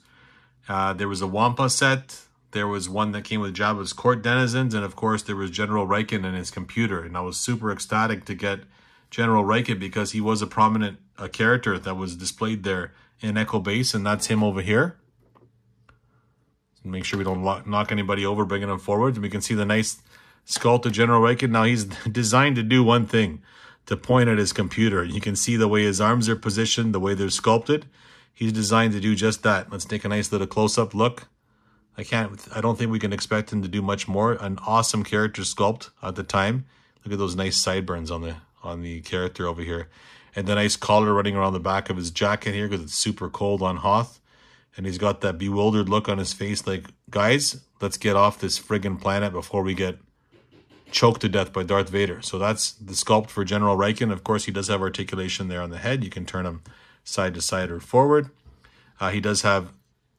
There was a Wampa set. There was one that came with Jabba's court denizens. And of course, there was General Riken and his computer. And I was super ecstatic to get General Riken because he was a prominent character that was displayed there in Echo Base. And that's him over here. Make sure we don't knock anybody over, bringing him forward. And we can see the nice sculpt of General Riken. Now, he's designed to do one thing, to point at his computer. You can see the way his arms are positioned, the way they're sculpted. He's designed to do just that. Let's take a nice little close-up look. I don't think we can expect him to do much more. An awesome character sculpt at the time. Look at those nice sideburns on the character over here. And the nice collar running around the back of his jacket here because it's super cold on Hoth. And he's got that bewildered look on his face like, guys, let's get off this friggin' planet before we get choked to death by Darth Vader. So that's the sculpt for General Riken. Of course, he does have articulation there on the head. You can turn him side to side or forward. He does have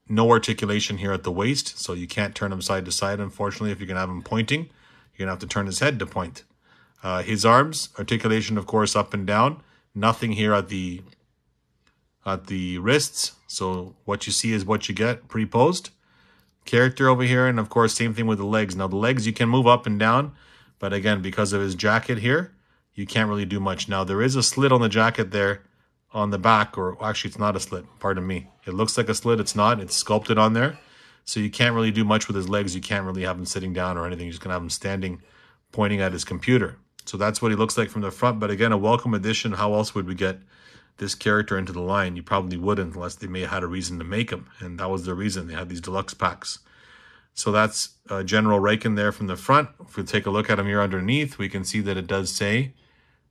no articulation here at the waist, so you can't turn him side to side, unfortunately. If you're going to have him pointing, you're going to have to turn his head to point. His arms, articulation, of course, up and down. Nothing here at the wrists. So what you see is what you get pre-posed. Character over here, and of course, same thing with the legs. Now, the legs you can move up and down, but again, because of his jacket here, you can't really do much. Now, there is a slit on the jacket there on the back, or actually, it's not a slit. Pardon me. It looks like a slit. It's not. It's sculpted on there. So you can't really do much with his legs. You can't really have him sitting down or anything. You're just going to have him standing, pointing at his computer. So that's what he looks like from the front. But again, a welcome addition. How else would we get this character into the line? You probably wouldn't unless they may have had a reason to make him. And that was the reason. They had these deluxe packs. So that's General Riken there from the front. If we take a look at him here underneath, we can see that it does say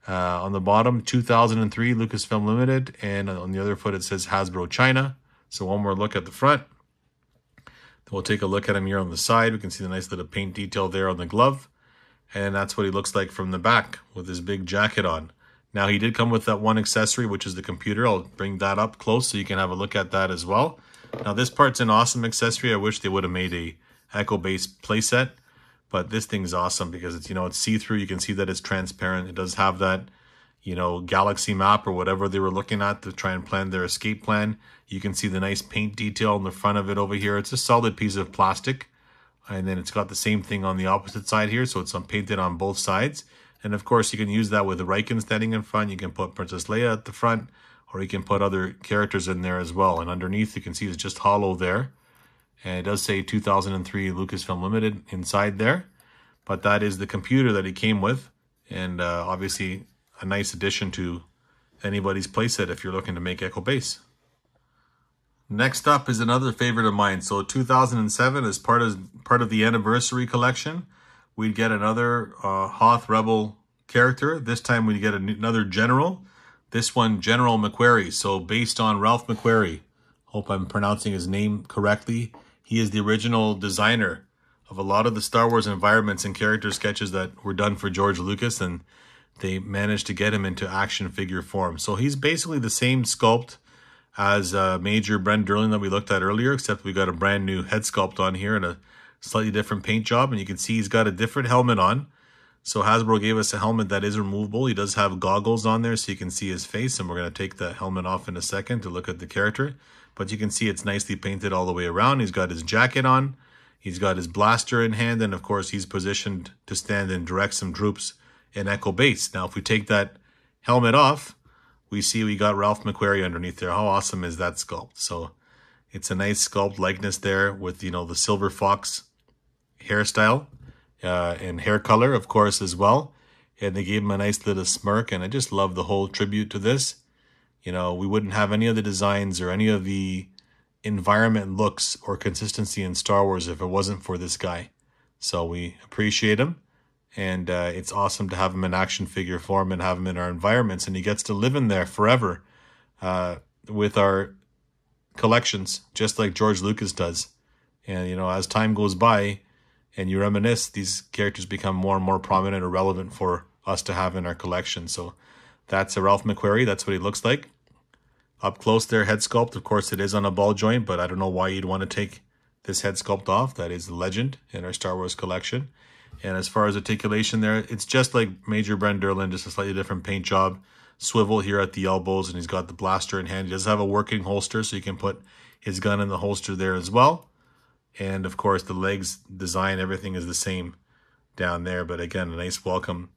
On the bottom, 2003 Lucasfilm Limited, and on the other foot it says Hasbro China. So one more look at the front. Then we'll take a look at him here on the side. We can see the nice little paint detail there on the glove. And that's what he looks like from the back with his big jacket on. Now he did come with that one accessory, which is the computer. I'll bring that up close so you can have a look at that as well. Now this part's an awesome accessory. I wish they would have made a Echo-based playset, but this thing's awesome because it's, it's see-through. You can see that it's transparent. It does have that, galaxy map or whatever they were looking at to try and plan their escape plan. You can see the nice paint detail in the front of it over here. It's a solid piece of plastic. And then it's got the same thing on the opposite side here, so it's painted on both sides. And of course, you can use that with the Riken standing in front. You can put Princess Leia at the front, or you can put other characters in there as well. And underneath, you can see it's just hollow there. And it does say 2003 Lucasfilm Limited inside there. But that is the computer that he came with. And obviously, a nice addition to anybody's playset if you're looking to make Echo Base. Next up is another favorite of mine. So 2007, as part of the anniversary collection, we'd get another Hoth Rebel character. This time we'd get another general. This one, General McQuarrie. So based on Ralph McQuarrie. Hope I'm pronouncing his name correctly. He is the original designer of a lot of the Star Wars environments and character sketches that were done for George Lucas, and they managed to get him into action figure form. So he's basically the same sculpt as Major Bren Derlin that we looked at earlier, except we got a brand new head sculpt on here and a slightly different paint job. And you can see he's got a different helmet on. So Hasbro gave us a helmet that is removable. He does have goggles on there so you can see his face. And we're going to take the helmet off in a second to look at the character. But you can see it's nicely painted all the way around. He's got his jacket on. He's got his blaster in hand. And of course, he's positioned to stand and direct some troops in Echo Base. Now, if we take that helmet off, we see we got Ralph McQuarrie underneath there. How awesome is that sculpt? So it's a nice sculpt likeness there with, the silver fox hairstyle and hair color, of course, as well. And they gave him a nice little smirk. And I just love the whole tribute to this. We wouldn't have any of the designs or any of the environment looks or consistency in Star Wars if it wasn't for this guy. So we appreciate him. And it's awesome to have him in action figure form and have him in our environments. And he gets to live in there forever with our collections, just like George Lucas does. And, as time goes by and you reminisce, these characters become more and more prominent or relevant for us to have in our collection. So that's a Ralph McQuarrie. That's what he looks like. Up close there, head sculpt. Of course, it is on a ball joint, but I don't know why you'd want to take this head sculpt off. That is the legend in our Star Wars collection. And as far as articulation there, it's just like Major Bren Derlin, just a slightly different paint job. Swivel here at the elbows, and he's got the blaster in hand. He does have a working holster, so you can put his gun in the holster there as well. And of course, the legs design, everything is the same down there. But again, a nice welcome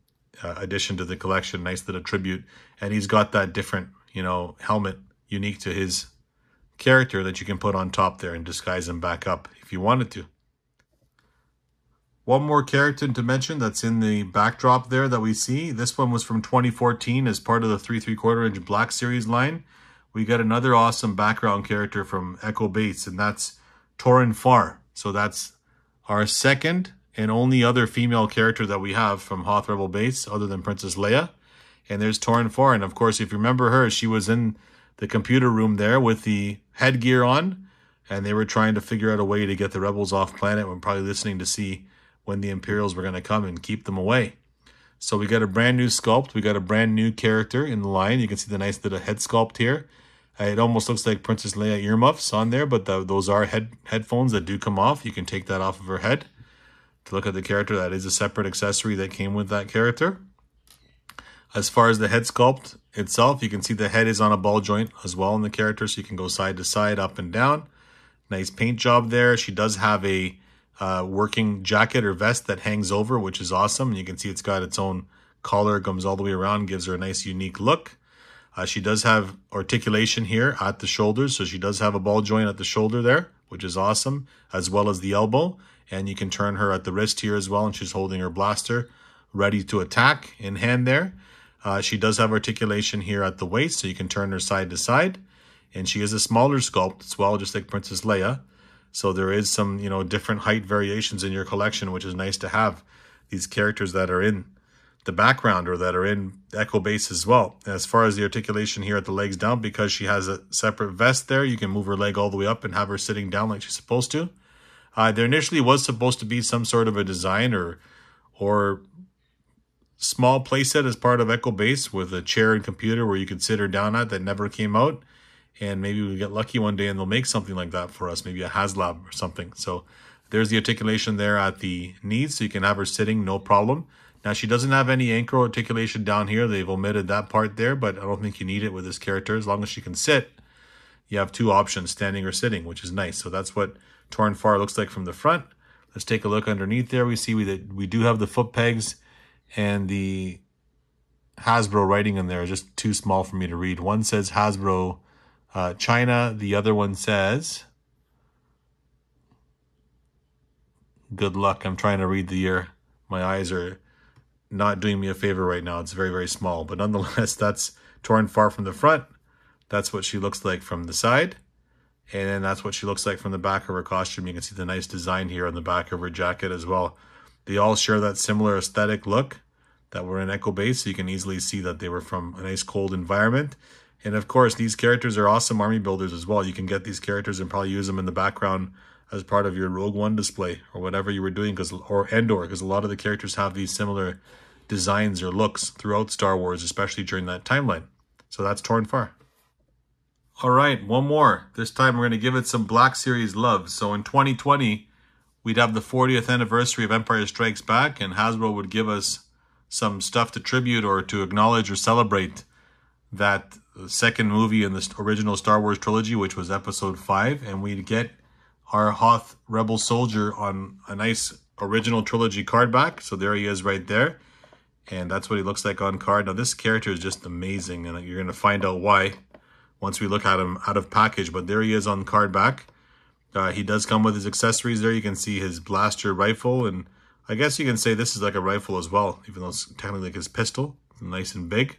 addition to the collection, nice little tribute. And he's got that different, helmet unique to his character that you can put on top there and disguise him back up if you wanted to. One more character to mention that's in the backdrop there that we see. This one was from 2014 as part of the 3 3/4 inch Black Series line. We got another awesome background character from Echo Base, and that's Torrin Farr. So that's our second and only other female character that we have from Hoth Rebel Base other than Princess Leia. And there's Torrin Farr. And of course, if you remember her, she was in the computer room there with the headgear on, and they were trying to figure out a way to get the rebels off planet. We're probably listening to see when the Imperials were going to come and keep them away. So we got a brand new sculpt. We got a brand new character in the line. You can see the nice little head sculpt here. It almost looks like Princess Leia earmuffs on there, but those are headphones that do come off. You can take that off of her head. To look at the character, that is a separate accessory that came with that character. As far as the head sculpt itself, you can see the head is on a ball joint as well in the character, so you can go side to side, up and down. Nice paint job there. She does have a working jacket or vest that hangs over, which is awesome. And you can see it's got its own collar, comes all the way around, gives her a nice unique look. She does have articulation here at the shoulders, so she does have a ball joint at the shoulder there, which is awesome, as well as the elbow. And you can turn her at the wrist here as well, and she's holding her blaster ready to attack in hand there. She does have articulation here at the waist, so you can turn her side to side. And she is a smaller sculpt as well, just like Princess Leia. So there is some, different height variations in your collection, which is nice to have these characters that are in the background or that are in Echo Base as well. And as far as the articulation here at the legs down, because she has a separate vest there, you can move her leg all the way up and have her sitting down like she's supposed to. There initially was supposed to be some sort of a design or small playset as part of Echo Base with a chair and computer where you could sit her down at that never came out. And maybe we get lucky one day and they'll make something like that for us, maybe a HasLab or something. So there's the articulation there at the knees, so you can have her sitting, no problem. Now, she doesn't have any ankle articulation down here. They've omitted that part there, but I don't think you need it with this character. As long as she can sit, you have two options, standing or sitting, which is nice. So that's what Torn Far looks like from the front. Let's take a look underneath there. We see that we do have the foot pegs, and the Hasbro writing in there is just too small for me to read. One says Hasbro China. The other one says, good luck. I'm trying to read the year. My eyes are not doing me a favor right now. It's very, very small. But nonetheless, that's Torn Far from the front. That's what she looks like from the side. And then that's what she looks like from the back of her costume. You can see the nice design here on the back of her jacket as well. They all share that similar aesthetic look that were in Echo Base. So you can easily see that they were from a nice cold environment. And of course, these characters are awesome army builders as well. You can get these characters and probably use them in the background as part of your Rogue One display or whatever you were doing, or Endor, because a lot of the characters have these similar designs or looks throughout Star Wars, especially during that timeline. So that's Torn Far. All right, one more. This time we're going to give it some Black Series love. So in 2020, we'd have the 40th anniversary of Empire Strikes Back, and Hasbro would give us some stuff to tribute or to acknowledge or celebrate that second movie in the original Star Wars trilogy, which was Episode 5, and we'd get our Hoth Rebel Soldier on a nice original trilogy card back. So there he is right there. And that's what he looks like on card. Now, this character is just amazing, and you're going to find out why once we look at him out of package. But there he is on card back. He does come with his accessories there. You can see his blaster rifle, and I guess you can say this is like a rifle as well, even though it's technically like his pistol. Nice and big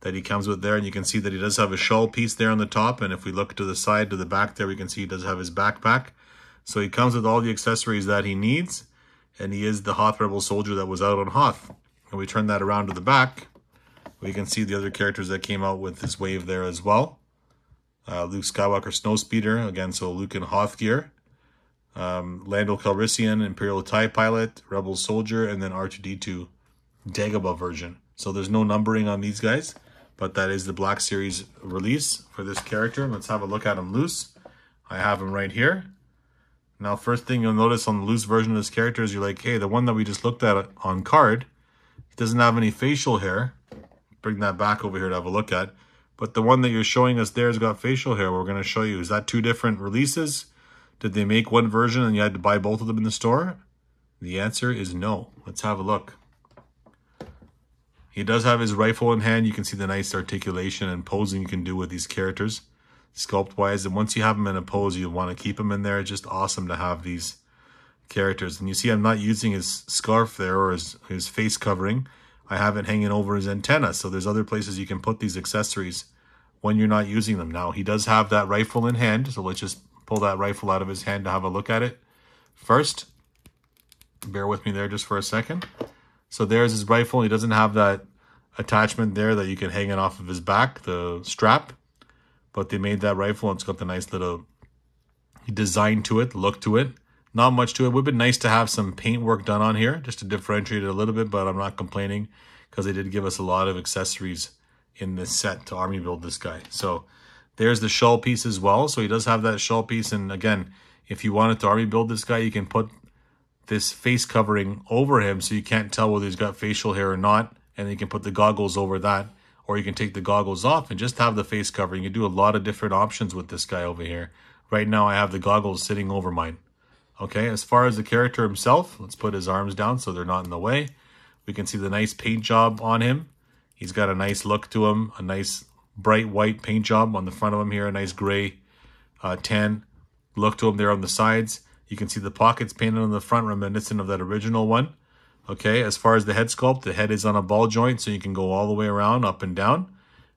that he comes with there. And you can see that he does have a shawl piece there on the top. And if we look to the side, to the back there, we can see he does have his backpack. So he comes with all the accessories that he needs. And he is the Hoth Rebel Soldier that was out on Hoth. And we turn that around to the back, we can see the other characters that came out with this wave there as well. Luke Skywalker Snowspeeder, again, so Luke in Hoth gear. Lando Calrissian, Imperial TIE Pilot, Rebel Soldier, and then R2-D2 Dagobah version. So there's no numbering on these guys, but that is the Black Series release for this character. Let's have a look at him loose. I have him right here. Now, first thing you'll notice on the loose version of this character is you're like, hey, the one that we just looked at on card, he doesn't have any facial hair. Bring that back over here to have a look at. But the one that you're showing us there has got facial hair. We're going to show you. Is that two different releases? Did they make one version and you had to buy both of them in the store? The answer is no. Let's have a look. He does have his rifle in hand. You can see the nice articulation and posing you can do with these characters, sculpt-wise. And once you have them in a pose, you want to keep them in there. It's just awesome to have these characters. And you see I'm not using his scarf there or his face covering. I have it hanging over his antenna. So there's other places you can put these accessories when you're not using them. Now, he does have that rifle in hand. So let's just pull that rifle out of his hand to have a look at it first. Bear with me there just for a second. So there's his rifle. He doesn't have that attachment there that you can hang it off of his back, the strap. But they made that rifle, and it's got the nice little design to it, look to it. Not much to it. It would have been nice to have some paint work done on here just to differentiate it a little bit, but I'm not complaining because they did give us a lot of accessories in this set to army build this guy. So there's the shawl piece as well. So he does have that shawl piece. And again, if you wanted to army build this guy, you can put this face covering over him so you can't tell whether he's got facial hair or not. And you can put the goggles over that, or you can take the goggles off and just have the face covering. You can do a lot of different options with this guy over here. Right now I have the goggles sitting over mine. Okay, as far as the character himself, let's put his arms down so they're not in the way. We can see the nice paint job on him. He's got a nice look to him, a nice bright white paint job on the front of him here, a nice gray tan look to him there on the sides. You can see the pockets painted on the front, reminiscent of that original one. Okay, as far as the head sculpt, the head is on a ball joint, so you can go all the way around, up and down.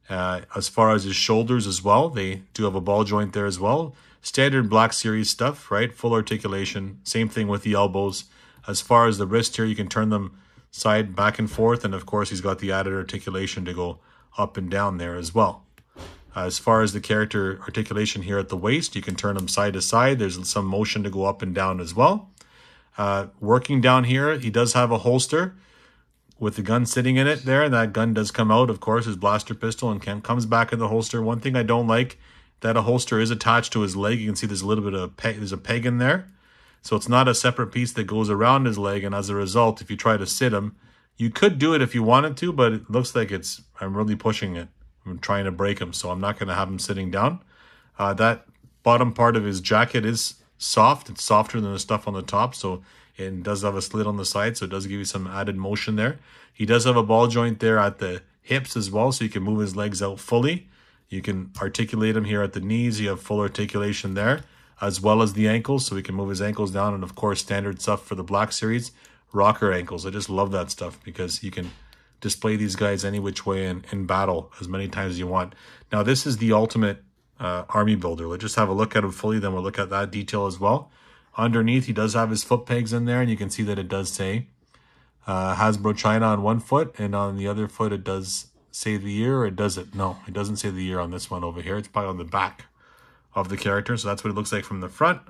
As far as his shoulders as well, they do have a ball joint there as well. Standard Black Series stuff, right? Full articulation. Same thing with the elbows. As far as the wrist here, you can turn them side back and forth, and of course he's got the added articulation to go up and down there as well. As far as the character articulation here at the waist, you can turn them side to side. There's some motion to go up and down as well. Working down here, he does have a holster with the gun sitting in it there, and that gun does come out, of course, his blaster pistol, and comes back in the holster. One thing I don't like, that a holster is attached to his leg. You can see there's a little bit of there's a peg in there. So it's not a separate piece that goes around his leg, and as a result, if you try to sit him, you could do it if you wanted to, but it looks like I'm really pushing it. I'm trying to break him, so I'm not going to have him sitting down. That bottom part of his jacket is soft. It's softer than the stuff on the top, so it does have a slit on the side, so it does give you some added motion there. He does have a ball joint there at the hips as well, so you can move his legs out fully. You can articulate him here at the knees. You have full articulation there, as well as the ankles, so we can move his ankles down. And of course, standard stuff for the Black Series, rocker ankles. I just love that stuff because you can display these guys any which way in battle as many times as you want. Now, this is the ultimate army builder. Let's just have a look at him fully, then we'll look at that detail as well. Underneath, he does have his foot pegs in there, and you can see that it does say Hasbro China on one foot, and on the other foot it does say the year, or does it? No, it doesn't say the year on this one over here. It's probably on the back of the character, so that's what it looks like from the front.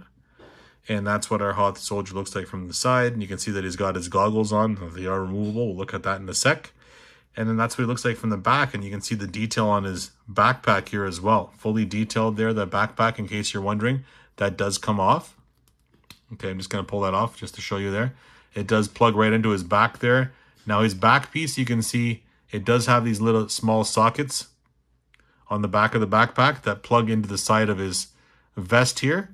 And that's what our Hoth Soldier looks like from the side. And you can see that he's got his goggles on. They are removable. We'll look at that in a sec. And then that's what he looks like from the back. And you can see the detail on his backpack here as well. Fully detailed there, that backpack, in case you're wondering. That does come off. Okay, I'm just going to pull that off just to show you there. It does plug right into his back there. Now his back piece, you can see it does have these little small sockets on the back of the backpack that plug into the side of his vest here.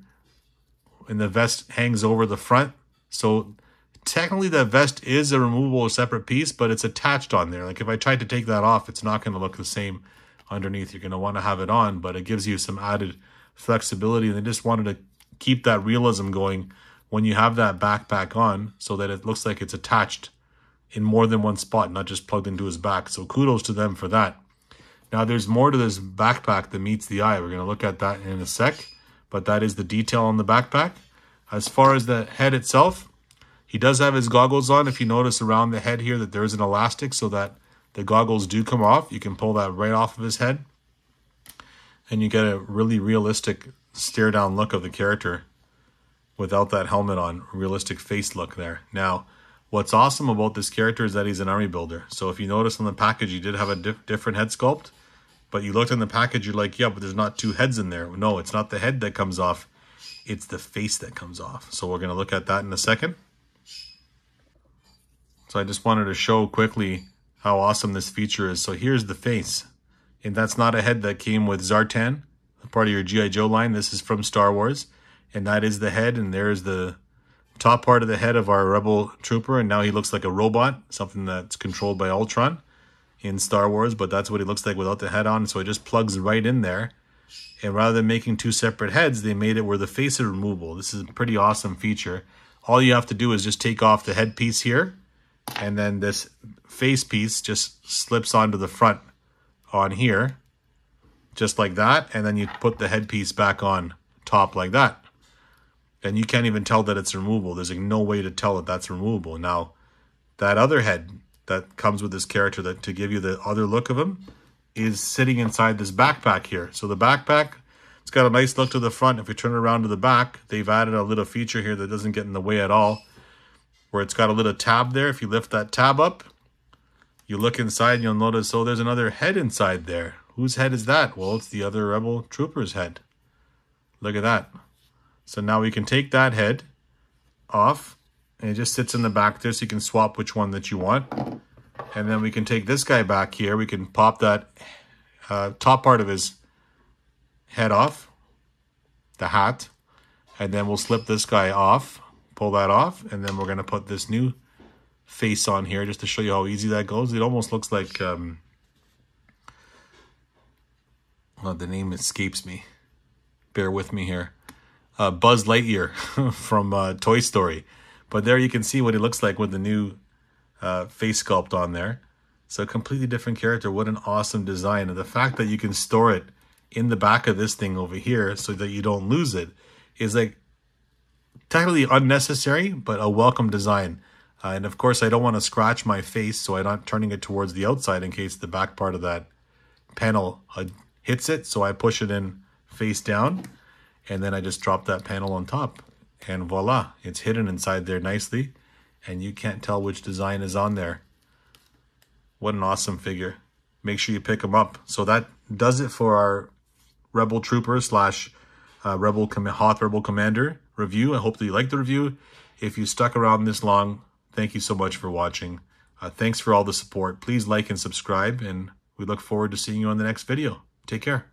And the vest hangs over the front. So technically that vest is a removable or separate piece, but it's attached on there. Like if I tried to take that off, it's not going to look the same underneath. You're going to want to have it on, but it gives you some added flexibility. And they just wanted to keep that realism going when you have that backpack on, so that it looks like it's attached in more than one spot, not just plugged into his back. So kudos to them for that. Now there's more to this backpack that meets the eye. We're going to look at that in a sec. But that is the detail on the backpack. As far as the head itself, he does have his goggles on. If you notice around the head here that there is an elastic so that the goggles do come off. You can pull that right off of his head. And you get a really realistic stare down look of the character without that helmet on. Realistic face look there. Now, what's awesome about this character is that he's an army builder. So if you notice on the package, he did have a different head sculpt. But you looked in the package, you're like, yeah, but there's not two heads in there. No, it's not the head that comes off. It's the face that comes off. So we're going to look at that in a second. So I just wanted to show quickly how awesome this feature is. So here's the face. And that's not a head that came with Zartan, part of your G.I. Joe line. This is from Star Wars. And that is the head. And there's the top part of the head of our Rebel Trooper. And now he looks like a robot, something that's controlled by Ultron in Star Wars, but that's what he looks like without the head on. So it just plugs right in there. And rather than making two separate heads, they made it where the face is removable. This is a pretty awesome feature. All you have to do is just take off the head piece here, and then this face piece just slips onto the front on here, just like that. And then you put the head piece back on top like that. And you can't even tell that it's removable. There's like no way to tell that that's removable. Now, that other head that comes with this character, that to give you the other look of him, is sitting inside this backpack here. So the backpack, it's got a nice look to the front. If you turn it around to the back, they've added a little feature here that doesn't get in the way at all, where it's got a little tab there. If you lift that tab up, you look inside and you'll notice, oh, there's another head inside there. Whose head is that? Well, it's the other Rebel Trooper's head. Look at that. So now we can take that head off, and it just sits in the back there, so you can swap which one that you want. And then we can take this guy back here. We can pop that top part of his head off, the hat. And then we'll slip this guy off, pull that off. And then we're going to put this new face on here just to show you how easy that goes. It almost looks like, well, the name escapes me. Bear with me here. Buzz Lightyear from Toy Story. But there you can see what it looks like with the new face sculpt on there. So a completely different character. What an awesome design. And the fact that you can store it in the back of this thing over here so that you don't lose it is like technically unnecessary, but a welcome design. And of course, I don't want to scratch my face, so I'm not turning it towards the outside in case the back part of that panel hits it. So I push it in face down, and then I just drop that panel on top. And voila, it's hidden inside there nicely, and you can't tell which design is on there. What an awesome figure. Make sure you pick them up. So that does it for our Rebel Trooper slash Hoth Rebel Commander review. I hope that you liked the review. If you stuck around this long, thank you so much for watching. Thanks for all the support. Please like and subscribe, and we look forward to seeing you on the next video. Take care.